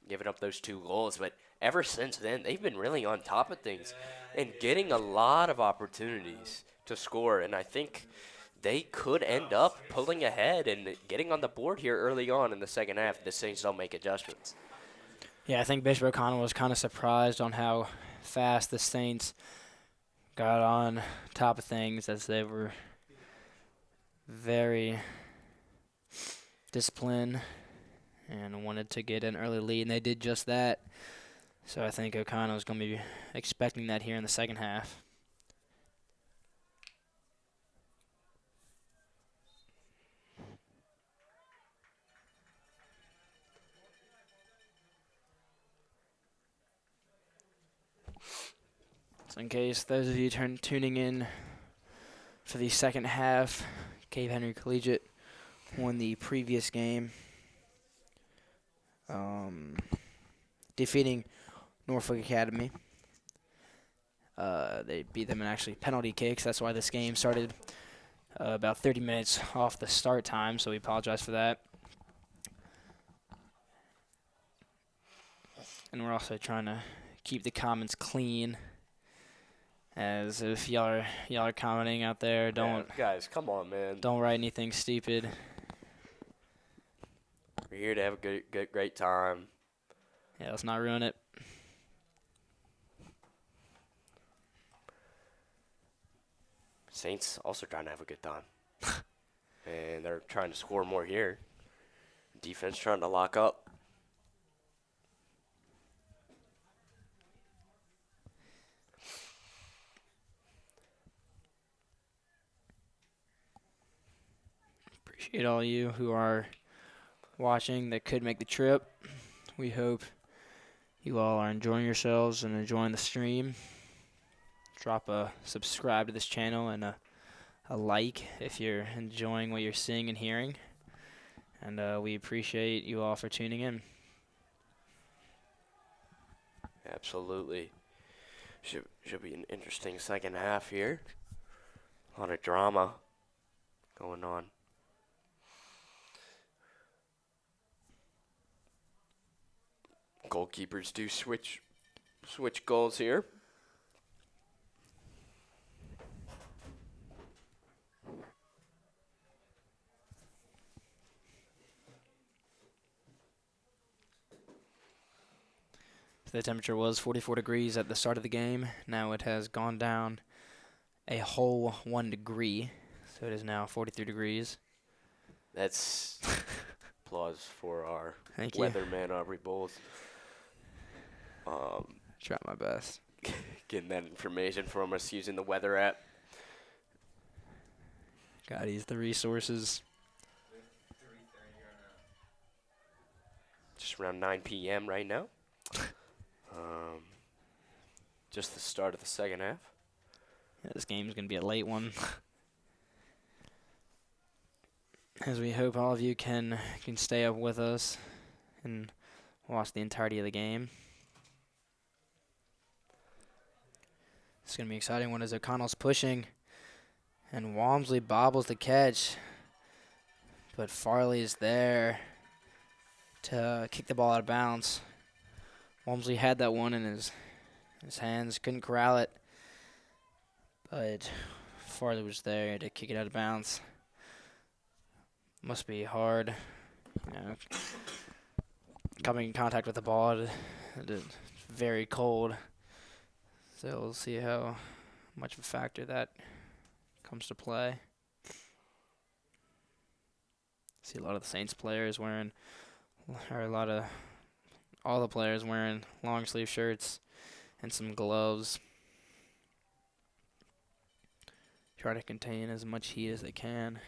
giving up those 2 goals, but ever since then, they've been really on top of things and getting a lot of opportunities to score, and I think they could end up pulling ahead and getting on the board here early on in the second half if the Saints don't make adjustments. Yeah, I think Bishop O'Connell was kind of surprised on how fast the Saints got on top of things, as they were very disciplined and wanted to get an early lead, and they did just that. So I think O'Connell is going to be expecting that here in the second half. So in case those of you tuning in for the second half, Cape Henry Collegiate won the previous game, defeating Norfolk Academy. They beat them in actually penalty kicks. That's why this game started about 30 minutes off the start time, so we apologize for that. And we're also trying to keep the comments clean, as if y'all are commenting out there, don't Guys, come on, man. don't write anything stupid. We're here to have a great time. Yeah, let's not ruin it. Saints also trying to have a good time. And they're trying to score more here. Defense trying to lock up. Appreciate all you who are watching that could make the trip. We hope you all are enjoying yourselves and enjoying the stream. Drop a subscribe to this channel and a like if you're enjoying what you're seeing and hearing. And we appreciate you all for tuning in. Absolutely. Should be an interesting second half here. A lot of drama going on. Goalkeepers do switch goals here. The temperature was 44 degrees at the start of the game. Now it has gone down a whole 1 degree, so it is now 43 degrees. That's applause for our Thank you. weatherman, Aubrey Bowles. Try my best. Getting that information from us using the weather app. Gotta use the resources. Just around 9 p.m. right now. Just the start of the second half. Yeah, this game is going to be a late one. As we hope all of you can stay up with us and watch the entirety of the game. It's going to be an exciting one as O'Connell's pushing and Walmsley bobbles the catch. But Farley is there to kick the ball out of bounds. Walmsley had that one in his hands, couldn't corral it. But Farley was there to kick it out of bounds. Must be hard, coming in contact with the ball. It's very cold. So we'll see how much of a factor that comes to play. See a lot of the Saints players wearing, or all the players wearing long sleeve shirts and some gloves. try to contain as much heat as they can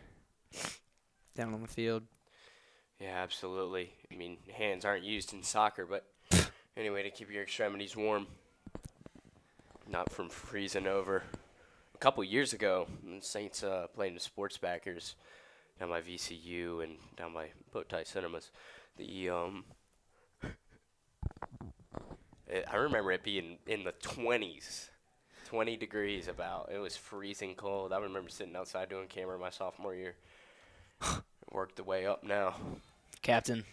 down on the field. Yeah, absolutely. I mean, hands aren't used in soccer, but anyway, to keep your extremities warm, not from freezing over. A couple years ago, the Saints playing the sports backers down by VCU and down by Potomac Cinemas. The I remember it being in the 20s, 20 degrees about. It was freezing cold. I remember sitting outside doing camera my sophomore year. Worked the way up now. Captain,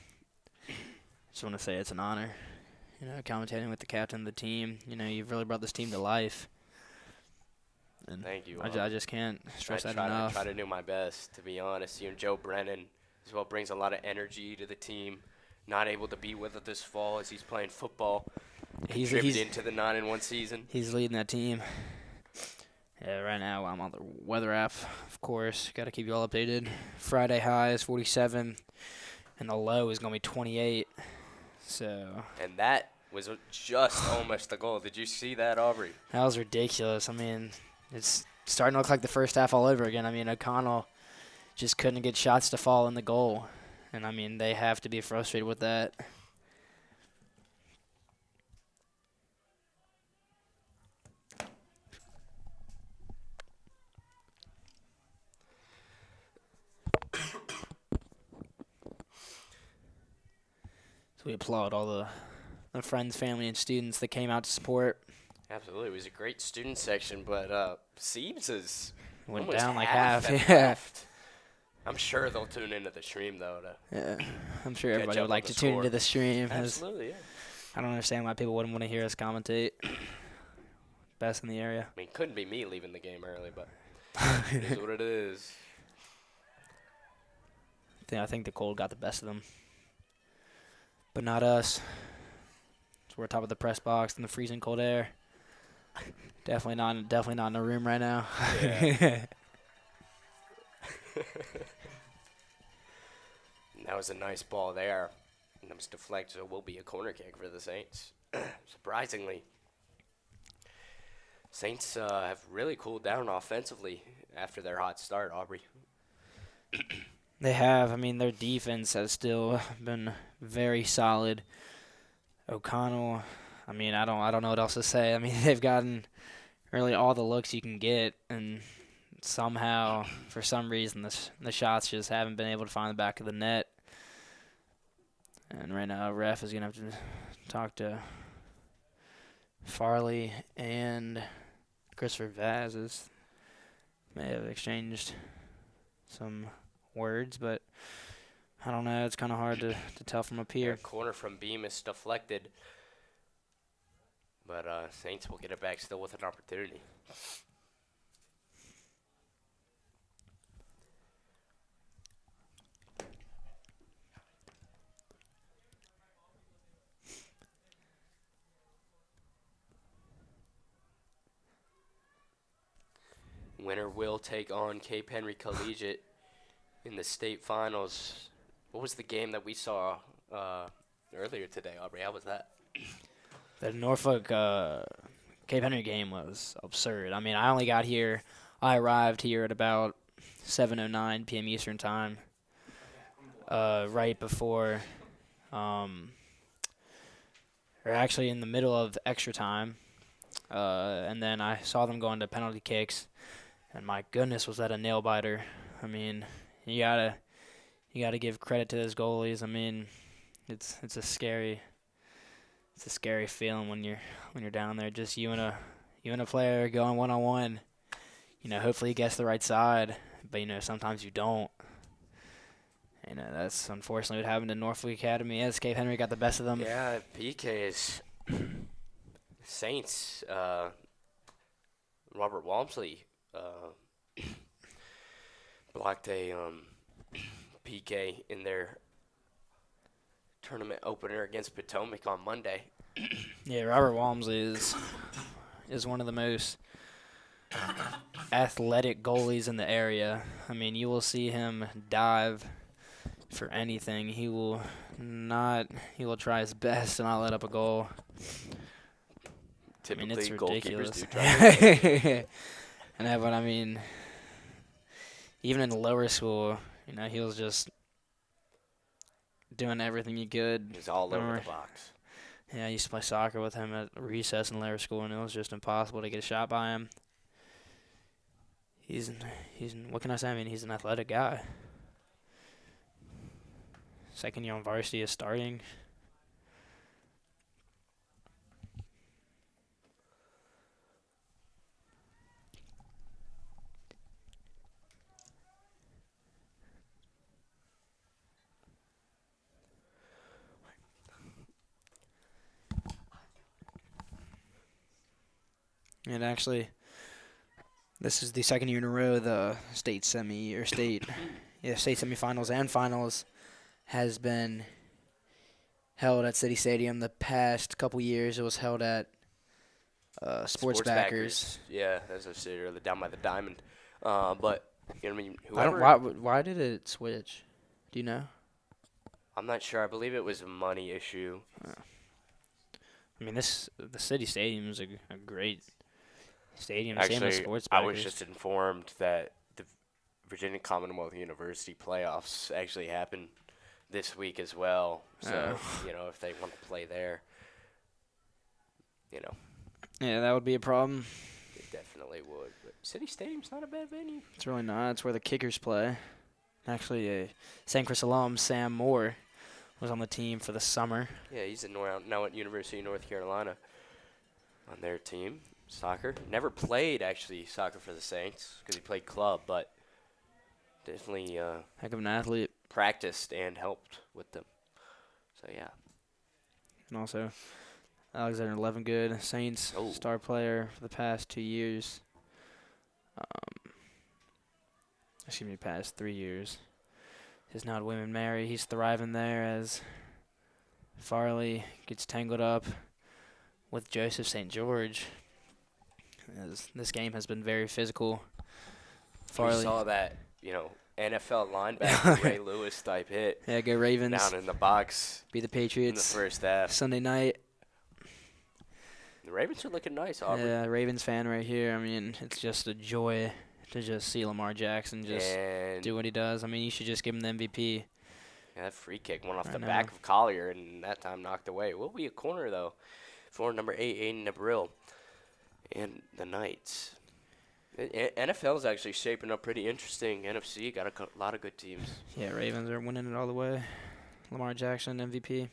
just want to say it's an honor, commentating with the captain of the team. You've really brought this team to life. And Thank you. I just can't stress that enough. I try to do my best, to be honest. Joe Brennan as well brings a lot of energy to the team. Not able to be with it this fall as he's playing football. Contributing to the 9-1 season. He's leading that team. Yeah, right now I'm on the weather app, of course. Got to keep you all updated. Friday high is 47, and the low is going to be 28. So. And that was just almost the goal. Did you see that, Aubrey? That was ridiculous. I mean, it's starting to look like the first half all over again. I mean, O'Connell just couldn't get shots to fall in the goal. And, I mean, they have to be frustrated with that. So we applaud all the friends, family, and students that came out to support. Absolutely. It was a great student section, but Siebes is went down like half. Yeah. Left. I'm sure they'll tune into the stream, though. Yeah, I'm sure everybody would like to tune into the stream. Absolutely, yeah. I don't understand why people wouldn't want to hear us commentate. Best in the area. I mean, couldn't be me leaving the game early, but it is what it is. I think the cold got the best of them. But not us. So we're top of the press box in the freezing cold air. Definitely not in the room right now. Yeah. That was a nice ball there. And that was deflected, so it will be a corner kick for the Saints. Surprisingly. Saints have really cooled down offensively after their hot start, Aubrey. They have. I mean, their defense has still been very solid. O'Connell, I mean, I don't know what else to say. I mean, they've gotten really all the looks you can get, and somehow, for some reason, the shots just haven't been able to find the back of the net. And right now, ref is going to have to talk to Farley and Christopher Vaz. May have exchanged some words, but I don't know. It's kind of hard to tell from up here. Corner from Bemis deflected, but Saints will get it back still with an opportunity. Winner will take on Cape Henry Collegiate in the state finals. What was the game that we saw earlier today, Aubrey? How was that? The Norfolk Cape Henry game was absurd. I mean, I arrived here at about 7:09 p.m. Eastern time, right before, or actually in the middle of extra time, and then I saw them go into penalty kicks, and my goodness, was that a nail biter. I mean, you gotta give credit to those goalies. I mean, it's a scary feeling when you're down there. Just you and a player going 1-on-1. Hopefully you guess the right side, but sometimes you don't. That's unfortunately what happened in Norfolk Academy. As Cape Henry got the best of them. Yeah, PK is Saints. Robert Walmsley blocked a PK in their tournament opener against Potomac on Monday. Yeah, Robert Walmsley is one of the most athletic goalies in the area. I mean, you will see him dive for anything. He will try his best to not let up a goal. Typically, it's goalkeepers ridiculous. do try. But I mean, even in lower school, he was just doing everything he could. He's all over the Remember, box. yeah, I used to play soccer with him at recess in lower school, and it was just impossible to get a shot by him. He's what can I say? I mean, he's an athletic guy. Second year on varsity is starting. And actually, this is the second year in a row the state semifinals and finals has been held at City Stadium. The past couple years, it was held at Sports Backers. Yeah, as I said earlier, down by the diamond. But I mean, I don't. whoever. Why did it switch? Do you know? I'm not sure. I believe it was a money issue. I mean, the City Stadium is a great stadium. Same as Actually, Sports I was Backers. just informed that the Virginia Commonwealth University playoffs actually happen this week as well. So, if they want to play there, Yeah, that would be a problem. they definitely would. But City Stadium's not a bad venue. It's really not. It's where the kickers play. Actually, a St. Chris alum, Sam Moore, was on the team for the summer. Yeah, he's now at University of North Carolina on their team, soccer. Never played, actually, soccer for the Saints because he played club, but definitely Heck of an athlete. practiced and helped with them. So, yeah. And also, Alexander Levengood, Saints star player for the past 2 years. Past 3 years. His now women marry. He's thriving there as Farley gets tangled up with Joseph St. George. As this game has been very physical. We saw that, NFL linebacker Ray Lewis type hit. Yeah, go Ravens. Down in the box. Beat the In the Patriots. first half. Sunday night. The Ravens are looking nice, Aubrey. Yeah, Ravens fan right here. I mean, it's just a joy to just see Lamar Jackson just do what he does. I mean, you should just give him the MVP. Yeah, that free kick went off the back of Collier and that time knocked away. Will be a corner, though, for number 8, Aiden Abril. And the Knights. NFL is actually shaping up pretty interesting. NFC got a lot of good teams. Yeah, Ravens are winning it all the way. Lamar Jackson, MVP.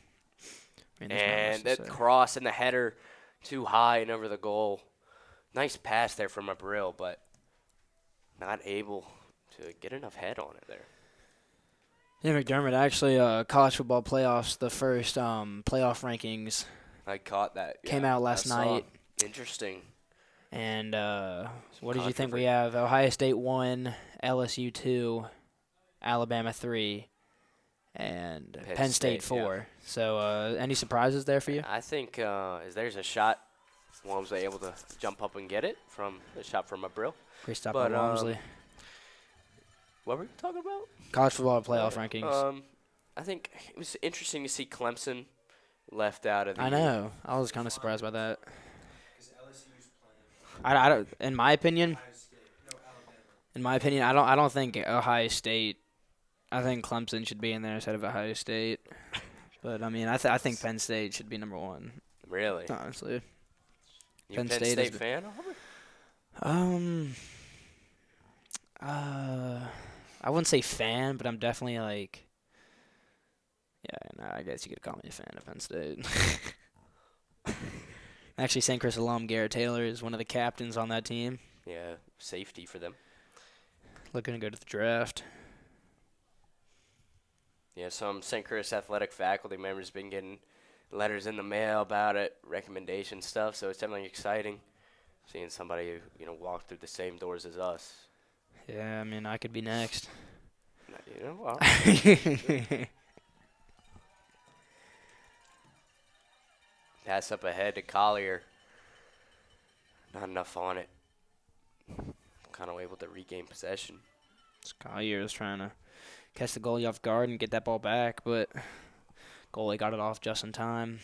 And that cross and the header too high and over the goal. Nice pass there from Abril, but not able to get enough head on it there. Yeah, McDermott actually, college football playoffs, the first playoff rankings. I caught that. Came out last night. Interesting. And what did you think we have? Ohio State 1, LSU 2, Alabama 3, and Penn State 4. Yeah. So any surprises there for you? I think there's a shot. Walmsley able to jump up and get it from the shot from Abril. Great stop by Walmsley. What were we talking about? College football playoff rankings. I think it was interesting to see Clemson left out of the. I know. I was kind of surprised by that. I don't. In my opinion, I don't think Ohio State. I think Clemson should be in there instead of Ohio State. But I mean, I think Penn State should be number 1. Really? Honestly. You Penn State fan? I wouldn't say fan, but I'm definitely like. Yeah, no, I guess you could call me a fan of Penn State. Actually, St. Chris alum Garrett Taylor is one of the captains on that team. Yeah, safety for them. Looking to go to the draft. Yeah, some St. Chris athletic faculty members been getting letters in the mail about it, recommendation stuff, so it's definitely exciting seeing somebody, walk through the same doors as us. Yeah, I mean, I could be next. Well. Pass up ahead to Collier. Not enough on it. Kind of able to regain possession. Collier is trying to catch the goalie off guard and get that ball back, but goalie got it off just in time.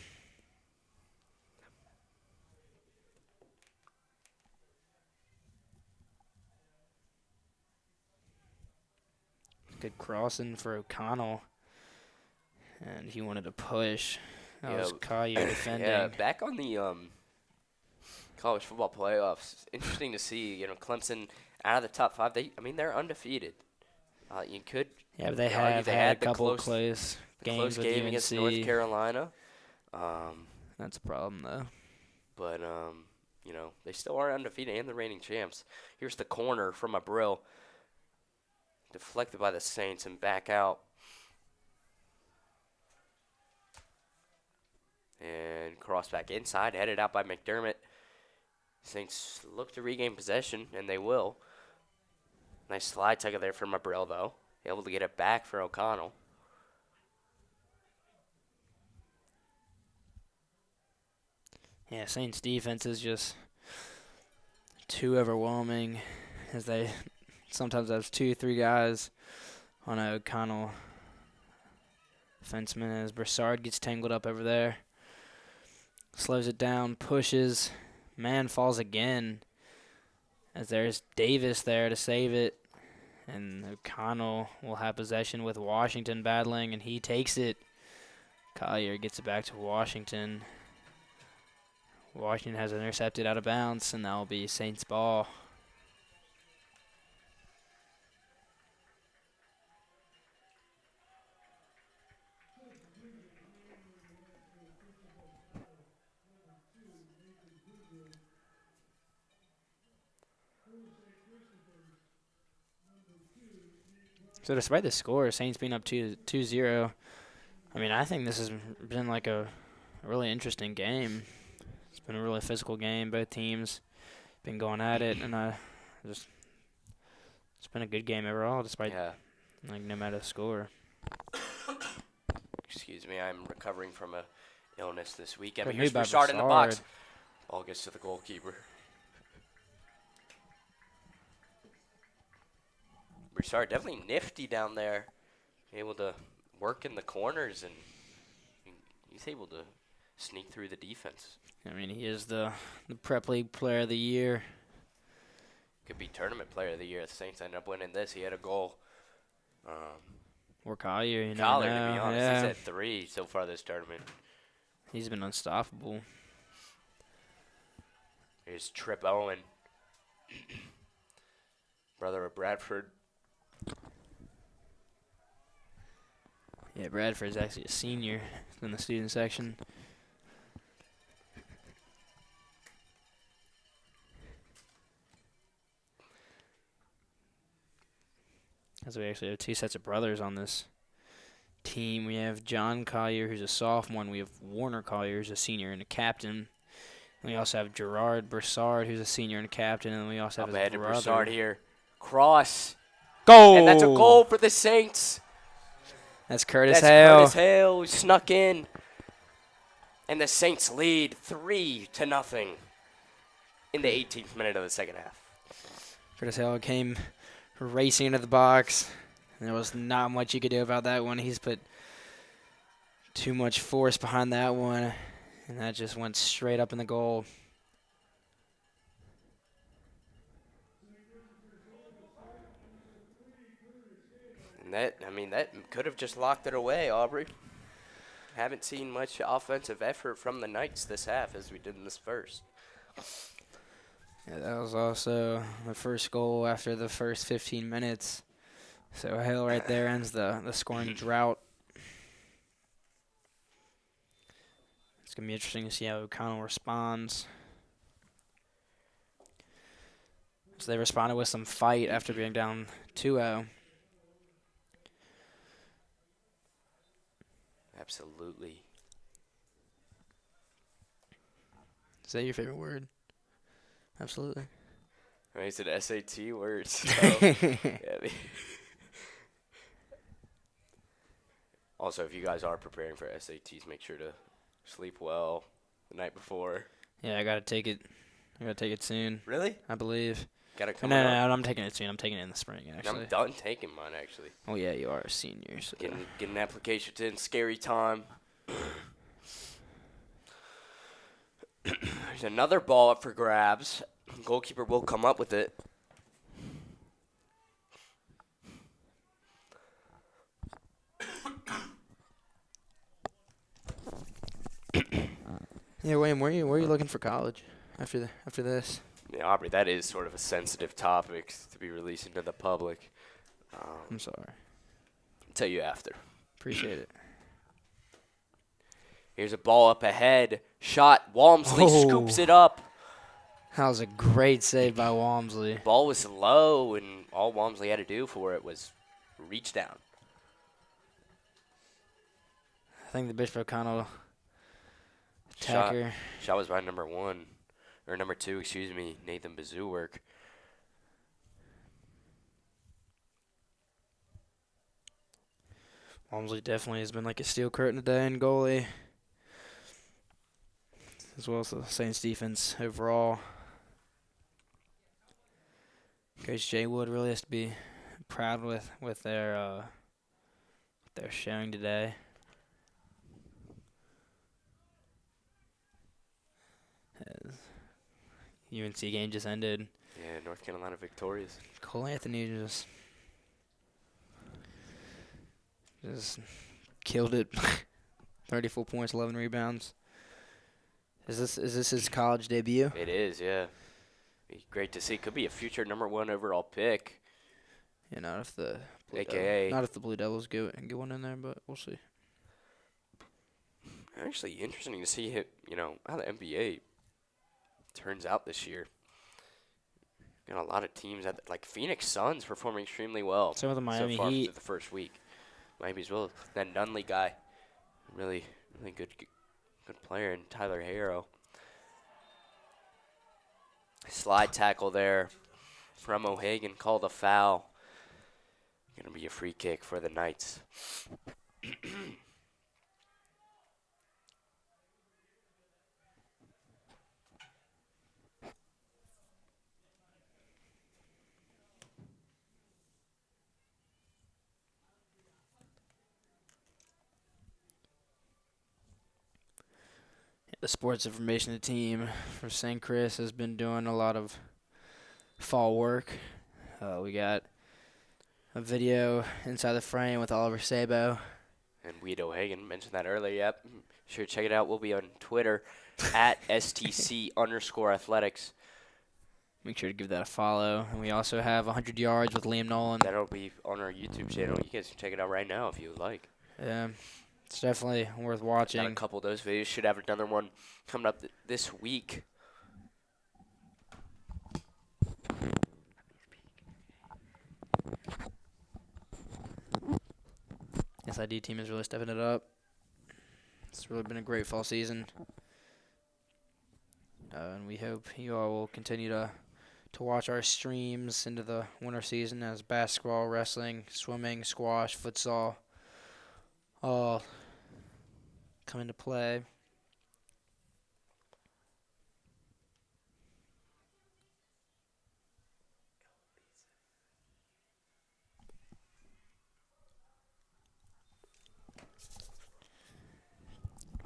Good crossing for O'Connell. And he wanted to push. That was Collier defending. Yeah, back on the college football playoffs. Interesting to see, Clemson out of the top 5. They're undefeated. You could But they argue have had a the couple close games with game UNC. against North Carolina. That's a problem, though. But, they still are undefeated and the reigning champs. Here's the corner from Abril. Deflected by the Saints and back out. And cross back inside, headed out by McDermott. Saints look to regain possession, and they will. Nice slide tackle there from Abril, though. Able to get it back for O'Connell. Yeah, Saints defense is just too overwhelming as they sometimes have 2-3 guys on a O'Connell defenseman as Broussard gets tangled up over there. Slows it down, pushes. Man falls again as there's Davis there to save it. And O'Connell will have possession with Washington battling, and he takes it. Collier gets it back to Washington. Washington has it intercepted out of bounds, and that will be Saints ball. So despite the score, Saints being up 2-0, I think this has been like a really interesting game. It's been a really physical game. Both teams been going at it, and it's been a good game overall, despite no matter the score. Excuse me, I'm recovering from a illness this week. Here's Broussard in the box. Ball gets to the goalkeeper. Broussard definitely nifty down there, able to work in the corners, and he's able to sneak through the defense. He is the Prep League Player of the Year. Could be Tournament Player of the Year. The Saints ended up winning this. He had a goal. Or Collier, Collier, to be honest. He's had 3 so far this tournament. He's been unstoppable. Here's Trip Owen, brother of Bradford. Yeah, Bradford's actually a senior in the student section. As we actually have 2 sets of brothers on this team. We have John Collier, who's a sophomore, and we have Warner Collier, who's a senior and a captain. And we also have Gerard Broussard, who's a senior and a captain, and we also have his brother. Broussard here. Cross. Goal! And that's a goal for the Saints. That's Curtis Hale. Curtis Hale who snuck in. And the Saints lead 3-0 in the 18th minute of the second half. Curtis Hale came racing into the box. And there was not much you could do about that one. He's put too much force behind that one. And that just went straight up in the goal. And that could have just locked it away, Aubrey. Haven't seen much offensive effort from the Knights this half as we did in this first. Yeah, that was also the first goal after the first 15 minutes. So Hale right there ends the scoring drought. It's going to be interesting to see how O'Connell responds. So they responded with some fight after being down 2-0. Absolutely. Is that your favorite word? Absolutely. I said SAT words. So Also, if you guys are preparing for SATs, make sure to sleep well the night before. Yeah, I gotta take it. I gotta take it soon. Really? I believe. Gotta come. No, I'm taking it soon. I'm taking it in the spring, actually. I'm done taking mine, actually. Oh yeah, you are a senior. So. Getting applications in. Scary time. There's another ball up for grabs. Goalkeeper will come up with it. Yeah, Wayne, where are you looking for college after this? Yeah, Aubrey, that is sort of a sensitive topic to be releasing to the public. I'm sorry. I'll tell you after. Appreciate it. Here's a ball up ahead. Shot. Walmsley scoops Oh, it up. that was a great save by Walmsley. Ball was low, and all Walmsley had to do for it was reach down. I think the Bishop O'Connell Shot. attacker. Shot was by number 2, excuse me, Nathan Bazuwork. Walmsley definitely has been like a steel curtain today in goalie, as well as the Saints defense overall. Coach Jay Wood really has to be proud with their showing today. As UNC game just ended. Yeah, North Carolina victorious. Cole Anthony just killed it. 34 points, 11 rebounds. Is this his college debut? It is, yeah. Be great to see. Could be a future number 1 overall pick. Yeah, not if the Blue Devils get one in there, but we'll see. Actually, interesting to see how the NBA turns out this year. Got a lot of teams like Phoenix Suns performing extremely well. Some of the Miami so far Heat. through the first week. Miami as well. That Nunley guy, really good player, and Tyler Harrow. Slide tackle there from O'Hagan, called a foul. Gonna be a free kick for the Knights. The sports information team for St. Chris has been doing a lot of fall work. We got a video inside the frame with Oliver Sabo. And Weed O'Hagan mentioned that earlier. Yep. Sure, check it out. We'll be on Twitter at STC_athletics. Make sure to give that a follow. And we also have 100 yards with Liam Nolan. That'll be on our YouTube channel. You guys can check it out right now if you would like. It's definitely worth watching. Got a couple of those videos. Should have another one coming up this week. SID team is really stepping it up. It's really been a great fall season. And we hope you all will continue to watch our streams into the winter season as basketball, wrestling, swimming, squash, futsal all come into play.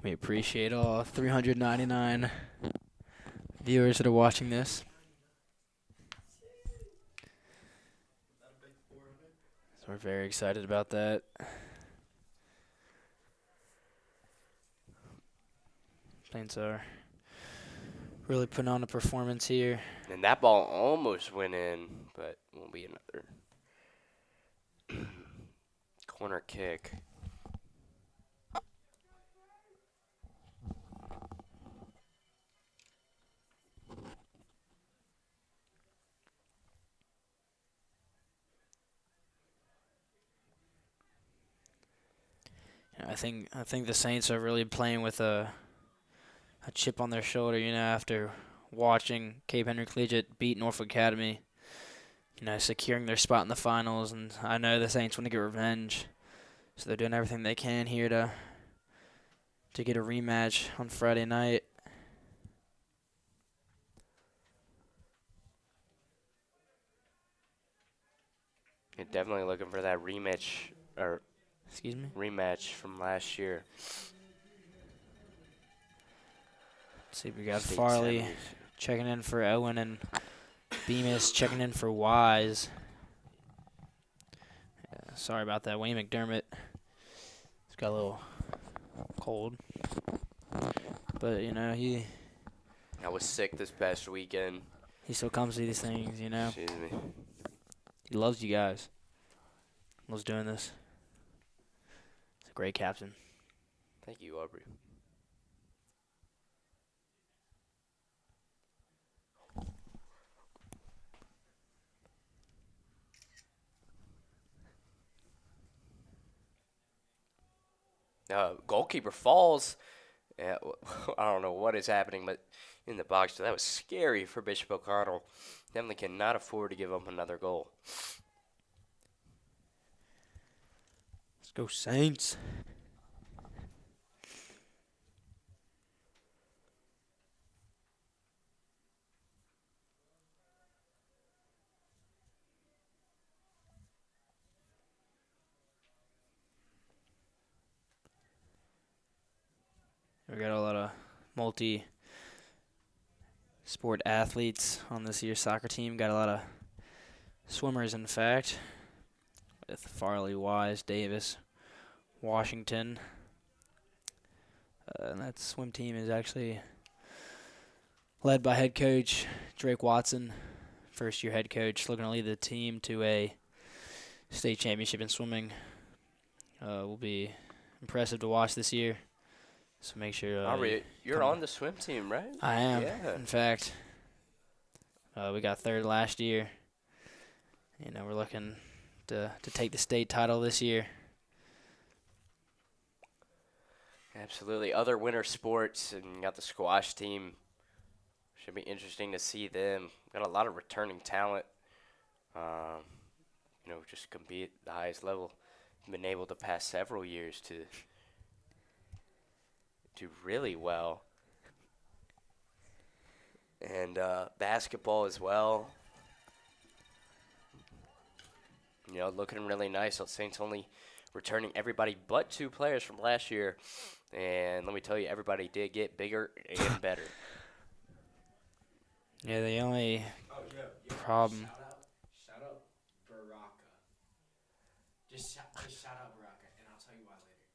We appreciate all 399 viewers that are watching this. So we're very excited about that. Saints are really putting on a performance here. And that ball almost went in, but will be another corner kick. I think the Saints are really playing with a chip on their shoulder, after watching Cape Henry Collegiate beat Norfolk Academy, securing their spot in the finals. And I know the Saints want to get revenge, so they're doing everything they can here to get a rematch on Friday night. You're definitely looking for that rematch from last year. Let's see, we got State Farley semis. checking in for Owen and Bemis checking in for Wise. Yeah, sorry about that, Wayne McDermott. He's got a little cold. But he I was sick this past weekend. still comes to these things. Excuse me. He loves you guys. Loves doing this. He's a great captain. Thank you, Aubrey. Goalkeeper falls. Yeah, I don't know what is happening, but in the box, that was scary for Bishop O'Connell. Definitely cannot afford to give up another goal. Let's go Saints. We got a lot of multi-sport athletes on this year's soccer team. Got a lot of swimmers, in fact, with Farley, Wise, Davis, Washington. And that swim team is actually led by head coach Drake Watson, first-year head coach, looking to lead the team to a state championship in swimming. Will be impressive to watch this year. So make sure. Aubrey, you're on the swim team, right? I am. Yeah. In fact, we got third last year. We're looking to take the state title this year. Absolutely. Other winter sports, and you got the squash team. Should be interesting to see them. Got a lot of returning talent. Just compete at the highest level. Been able to pass several years to do really well. And basketball as well. Looking really nice. The Saints only returning everybody but 2 players from last year. And let me tell you, everybody did get bigger and better. Yeah, the only problem. Shout out Baraka. Just shout out Baraka, and I'll tell you why later.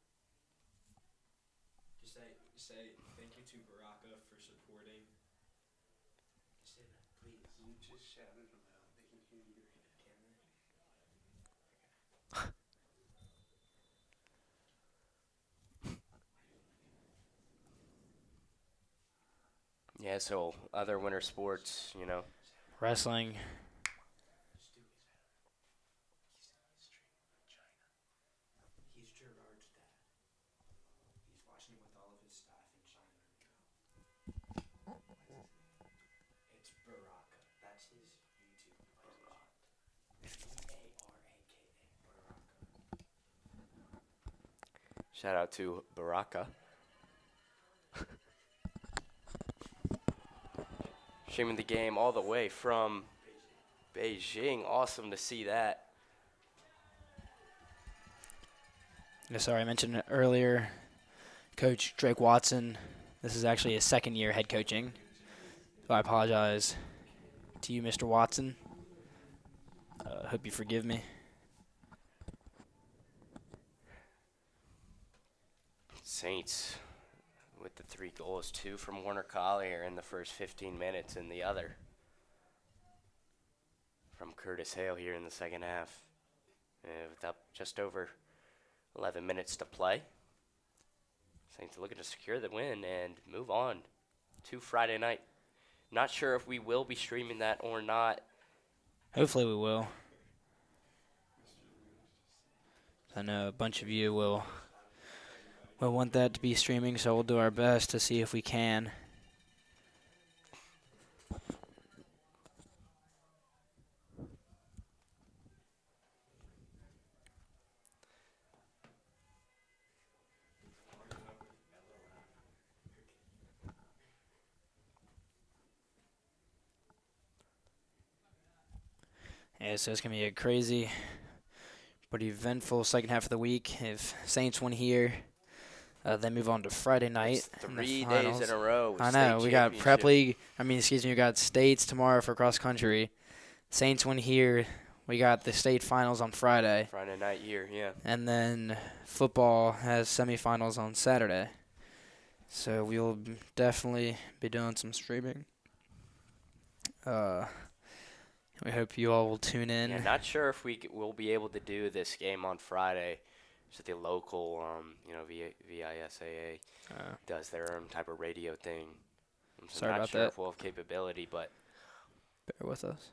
Just say thank you to Baraka for supporting. Just say that, please. You just shouted him out. They can hear you. Can they? Yeah, so other winter sports, Wrestling. He's Gerard's dad. He's watching it with all of his staff in China right now. It's Baraka. That's his YouTube. B-A-R-A-K-A. Baraka. Shout out to Baraka. Streaming the game all the way from Beijing. Awesome to see that. Yeah, sorry, I mentioned it earlier. Coach Drake Watson. This is actually his second year head coaching. So I apologize to you, Mr. Watson. Hope you forgive me. Saints with the 3 goals, 2 from Warner Collier in the first 15 minutes, and the other from Curtis Hale here in the second half. With up just over 11 minutes to play. Saints looking to secure the win and move on to Friday night. Not sure if we will be streaming that or not. Hopefully we will. I know a bunch of you will want that to be streaming, so we'll do our best to see if we can. Yeah, so it's going to be a crazy but eventful second half of the week. If Saints win here, then move on to Friday night. It's 3 days in a row. I know. We got Prep championship. League. We got States tomorrow for cross country. Saints win here. We got the state finals on Friday. Friday night here, yeah. And then football has semifinals on Saturday. So we'll definitely be doing some streaming. Uh, we hope you all will tune Yeah, in. not sure if will be able to do this game on Friday. So the local, VISAA Uh, does their own type of radio thing. So Sorry not about sure that. if we'll have capability, but Bear with us.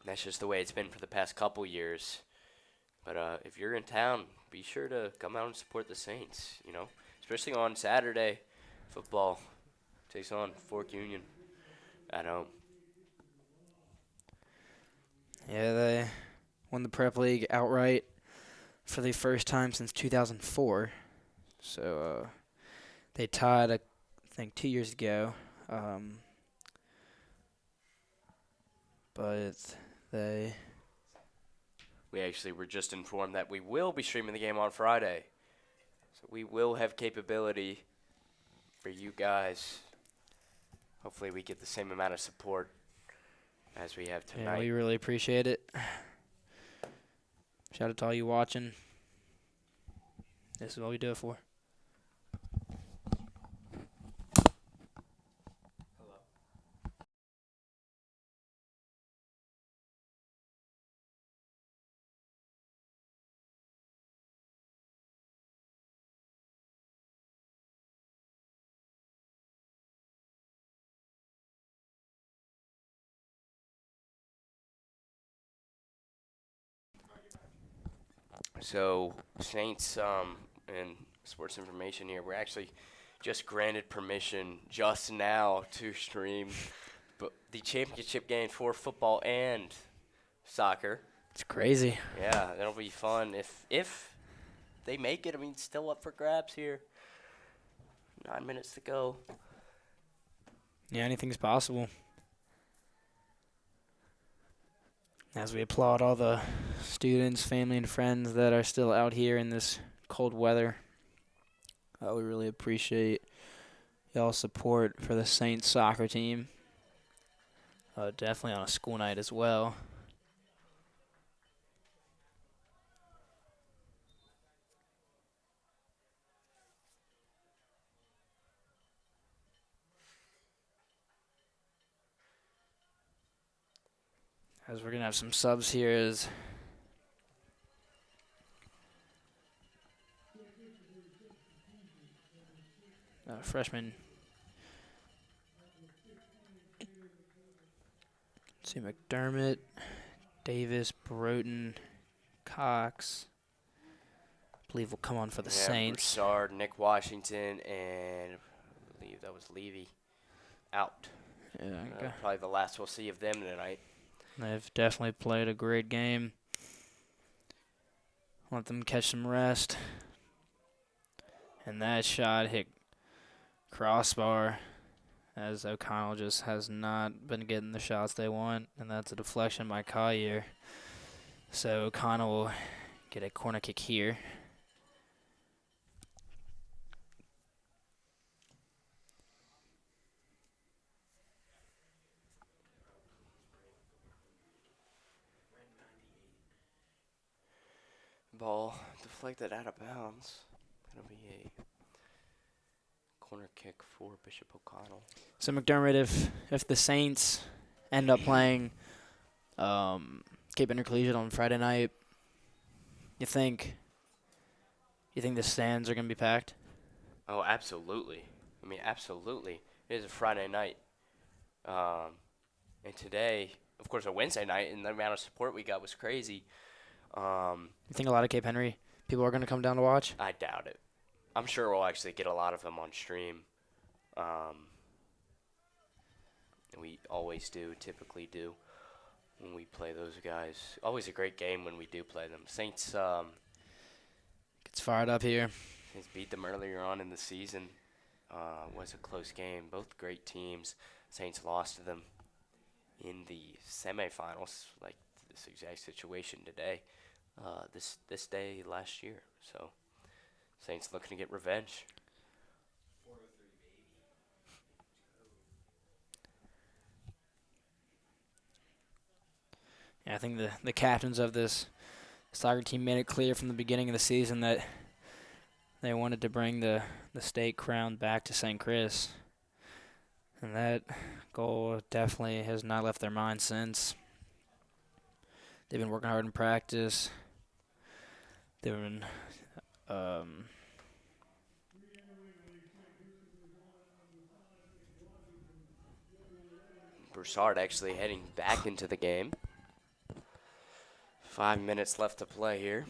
that's just the way it's been for the past couple years. But if you're in town, be sure to come out and support the Saints. Especially on Saturday, football takes on Fork Union at home. Yeah, they won the Prep League outright for the first time since 2004. So they tied, I think, 2 years ago. But they We actually were just informed that we will be streaming the game on Friday. So we will have capability for you guys. Hopefully we get the same amount of support as we have Yeah, we tonight. really appreciate it. Shout out to all you watching. This is what we do it for. So Saints and sports information here. We're actually just granted permission just now to stream the championship game for football and soccer. It's crazy. Yeah, that'll be fun if they make it. I mean, still up for grabs here. 9 minutes to go. Yeah, anything's possible. As we applaud all the students, family, and friends that are still out here in this cold weather. We really appreciate y'all's support for the Saints soccer team. Definitely on a school night as well. As we're going to have some subs here as freshman. Let's see, McDermott, Davis, Broughton, Cox. I believe will come on for the Yeah, Saints. Broussard, Nick Washington, and I believe that was Levy out. Yeah, okay. Probably the last we'll see of them tonight. They've definitely played a great game. Let them catch some rest. And that shot hit crossbar as O'Connell just has not been getting the shots they want. And that's a deflection by Collier. So O'Connell will get a corner kick here. Ball deflected out of bounds. Gonna be a corner kick for Bishop O'Connell. So McDermott, if the Saints end up playing Cape Intercollegiate on Friday night, you think the stands are gonna be packed? Oh, absolutely. I mean, absolutely. It is a Friday night. And today, of course, a Wednesday night, and the amount of support we got was crazy. You think a lot of Cape Henry people are gonna come down to watch? I doubt it. I'm sure we'll actually get a lot of them on stream. We always do, typically do, when we play those guys. Always a great game when we do play them. Saints Gets fired up here. beat them earlier on in the season. Was a close game. Both great teams. Saints lost to them in the semifinals, like this exact situation today. This day last year. So Saints looking to get revenge. Yeah, I think the captains of this soccer team made it clear from the beginning of the season that They wanted to bring the state crown back to St. Chris, and that goal definitely has not left their mind since. They've been working hard in practice. They've been Broussard actually heading back into the game. 5 minutes left to play here.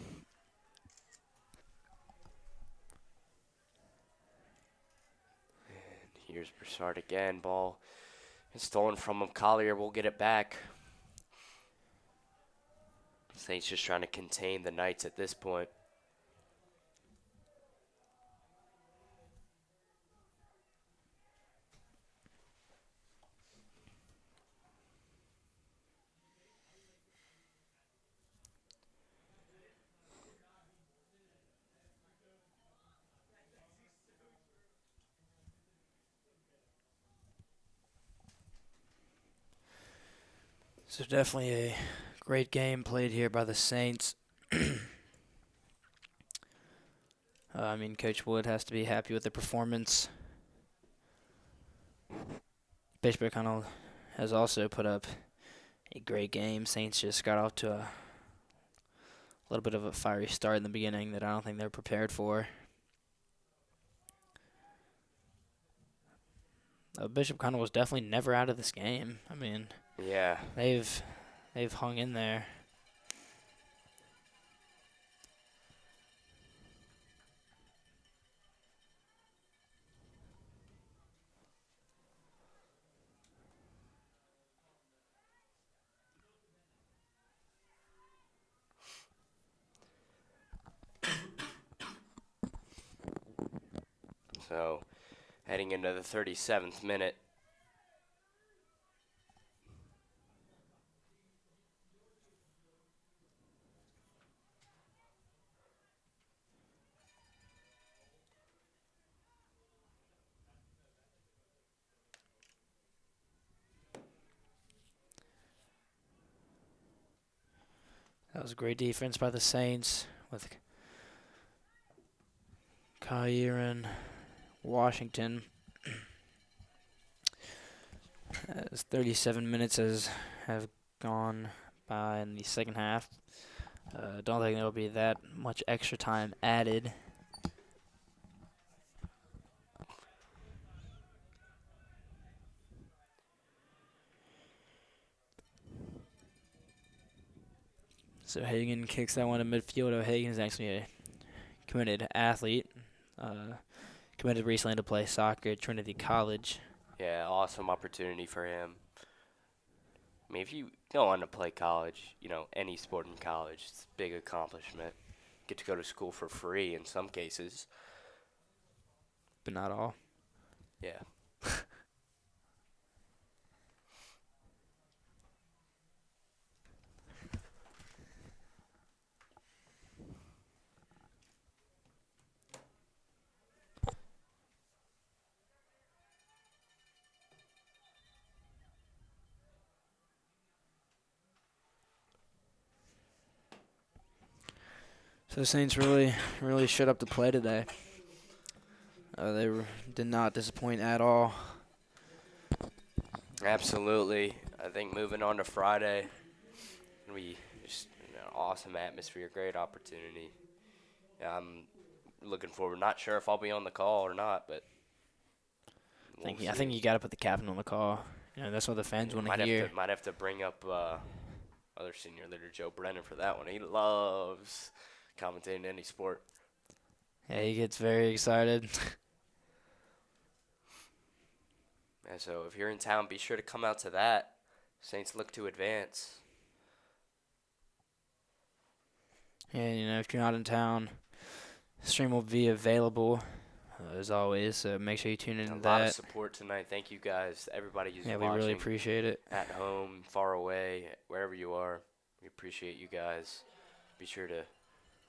And here's Broussard again. Ball is stolen from him. Collier will get it back. Saints just trying to contain the Knights at this point. so definitely a great game played here by the Saints. I mean, Coach Wood has to be happy with the performance. Bishop O'Connell has also put up a great game. Saints just got off to a little bit of a fiery start in the beginning that I don't think they're prepared for. Bishop O'Connell was definitely never out of this game. I mean, Yeah. they've hung in there. So heading into the 37th minute. That was a great defense by the Saints with Collier and Washington. As 37 minutes have gone by in the second half. Don't think there will be that much extra time added. So Hagan kicks that one to midfield. O'Hagan is actually a committed athlete. Committed recently to play soccer at Trinity College. Yeah, awesome opportunity for him. I mean, if you go on to play college, you know, any sport in college, it's a big accomplishment. Get to go to school for free in some cases. But not all. Yeah. So the Saints really shut up the play today. They did not disappoint at all. Absolutely. I think moving on to Friday, we just an awesome atmosphere, great opportunity. I'm looking forward. Not sure if I'll be on the call or not, but I think you got to put the captain on the call. You know, that's what the fans want to hear. Might have to bring up other senior leader Joe Brennan for that one. He loves commentating any sport. Yeah, he gets very excited. And so if you're in town, be sure to come out to that. Saints look to advance. And, you know, if you're not in town, the stream will be available, as always, so make sure you tune in to that. A lot of support tonight. Thank you guys, everybody who's watching. Yeah, we really appreciate it. At home, far away, wherever you are. We appreciate you guys. Be sure to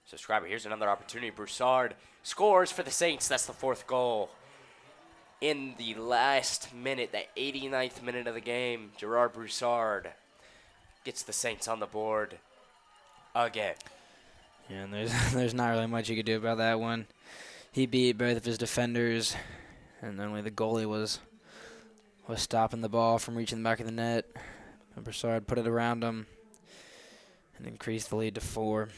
subscribe. Here's another opportunity. Broussard scores for the Saints. That's the fourth goal. In the last minute, the 89th minute of the game, Gerard Broussard gets the Saints on the board again. Yeah, and there's not really much you could do about that one. he beat both of his defenders, and only the goalie was stopping the ball from reaching the back of the net. And Broussard put it around him and increased the lead to 4. Right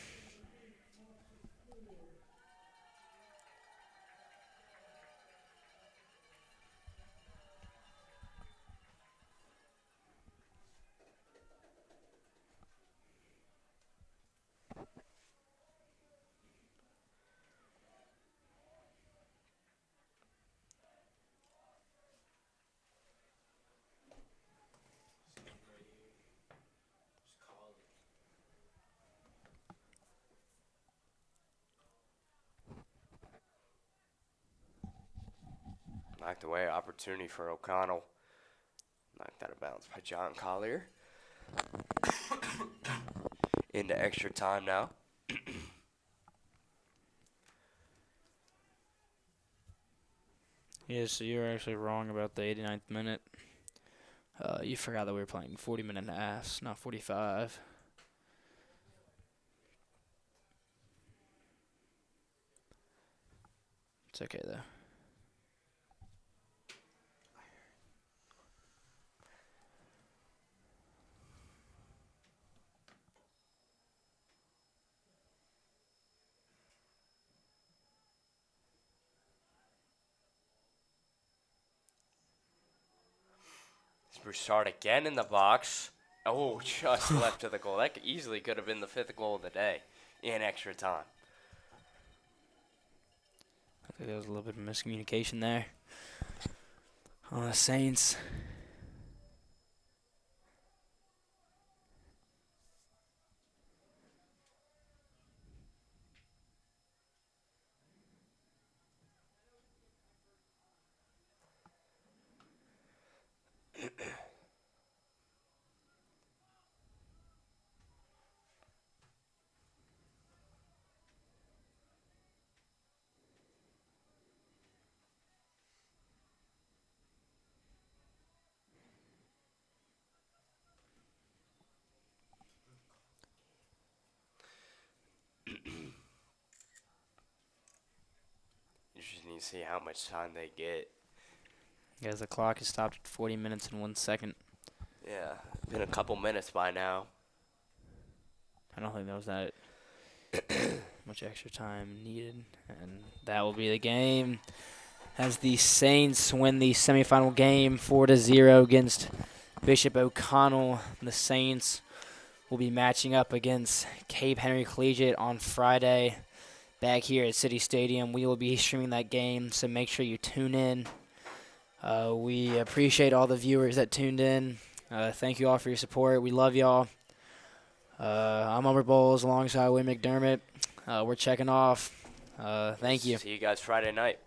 here. Just call it. Knocked away, opportunity for O'Connell. Knocked out of bounds by John Collier. Into extra time now. Yeah, so you're actually wrong about the 89th minute. You forgot that we were playing 40-minute halves, not 45. It's okay, though. Broussard again in the box. Oh, just left of the goal. That easily could have been the 5th goal of the day in extra time. I think there was a little bit of miscommunication there on the Saints. You just need to see how much time they get. Guys, the clock has stopped at 40 minutes and 1 second. Yeah, been a couple minutes by now. I don't think there was that much extra time needed. And that will be the game as the Saints win the semifinal game 4-0 against Bishop O'Connell. The Saints will be matching up against Cape Henry Collegiate on Friday back here at City Stadium. We will be streaming that game, so make sure you tune in. We appreciate all the viewers that tuned in. Thank you all for your support. We love y'all. I'm Umber Bowles alongside Wayne McDermott. We're checking off. Thank you. See you guys Friday night.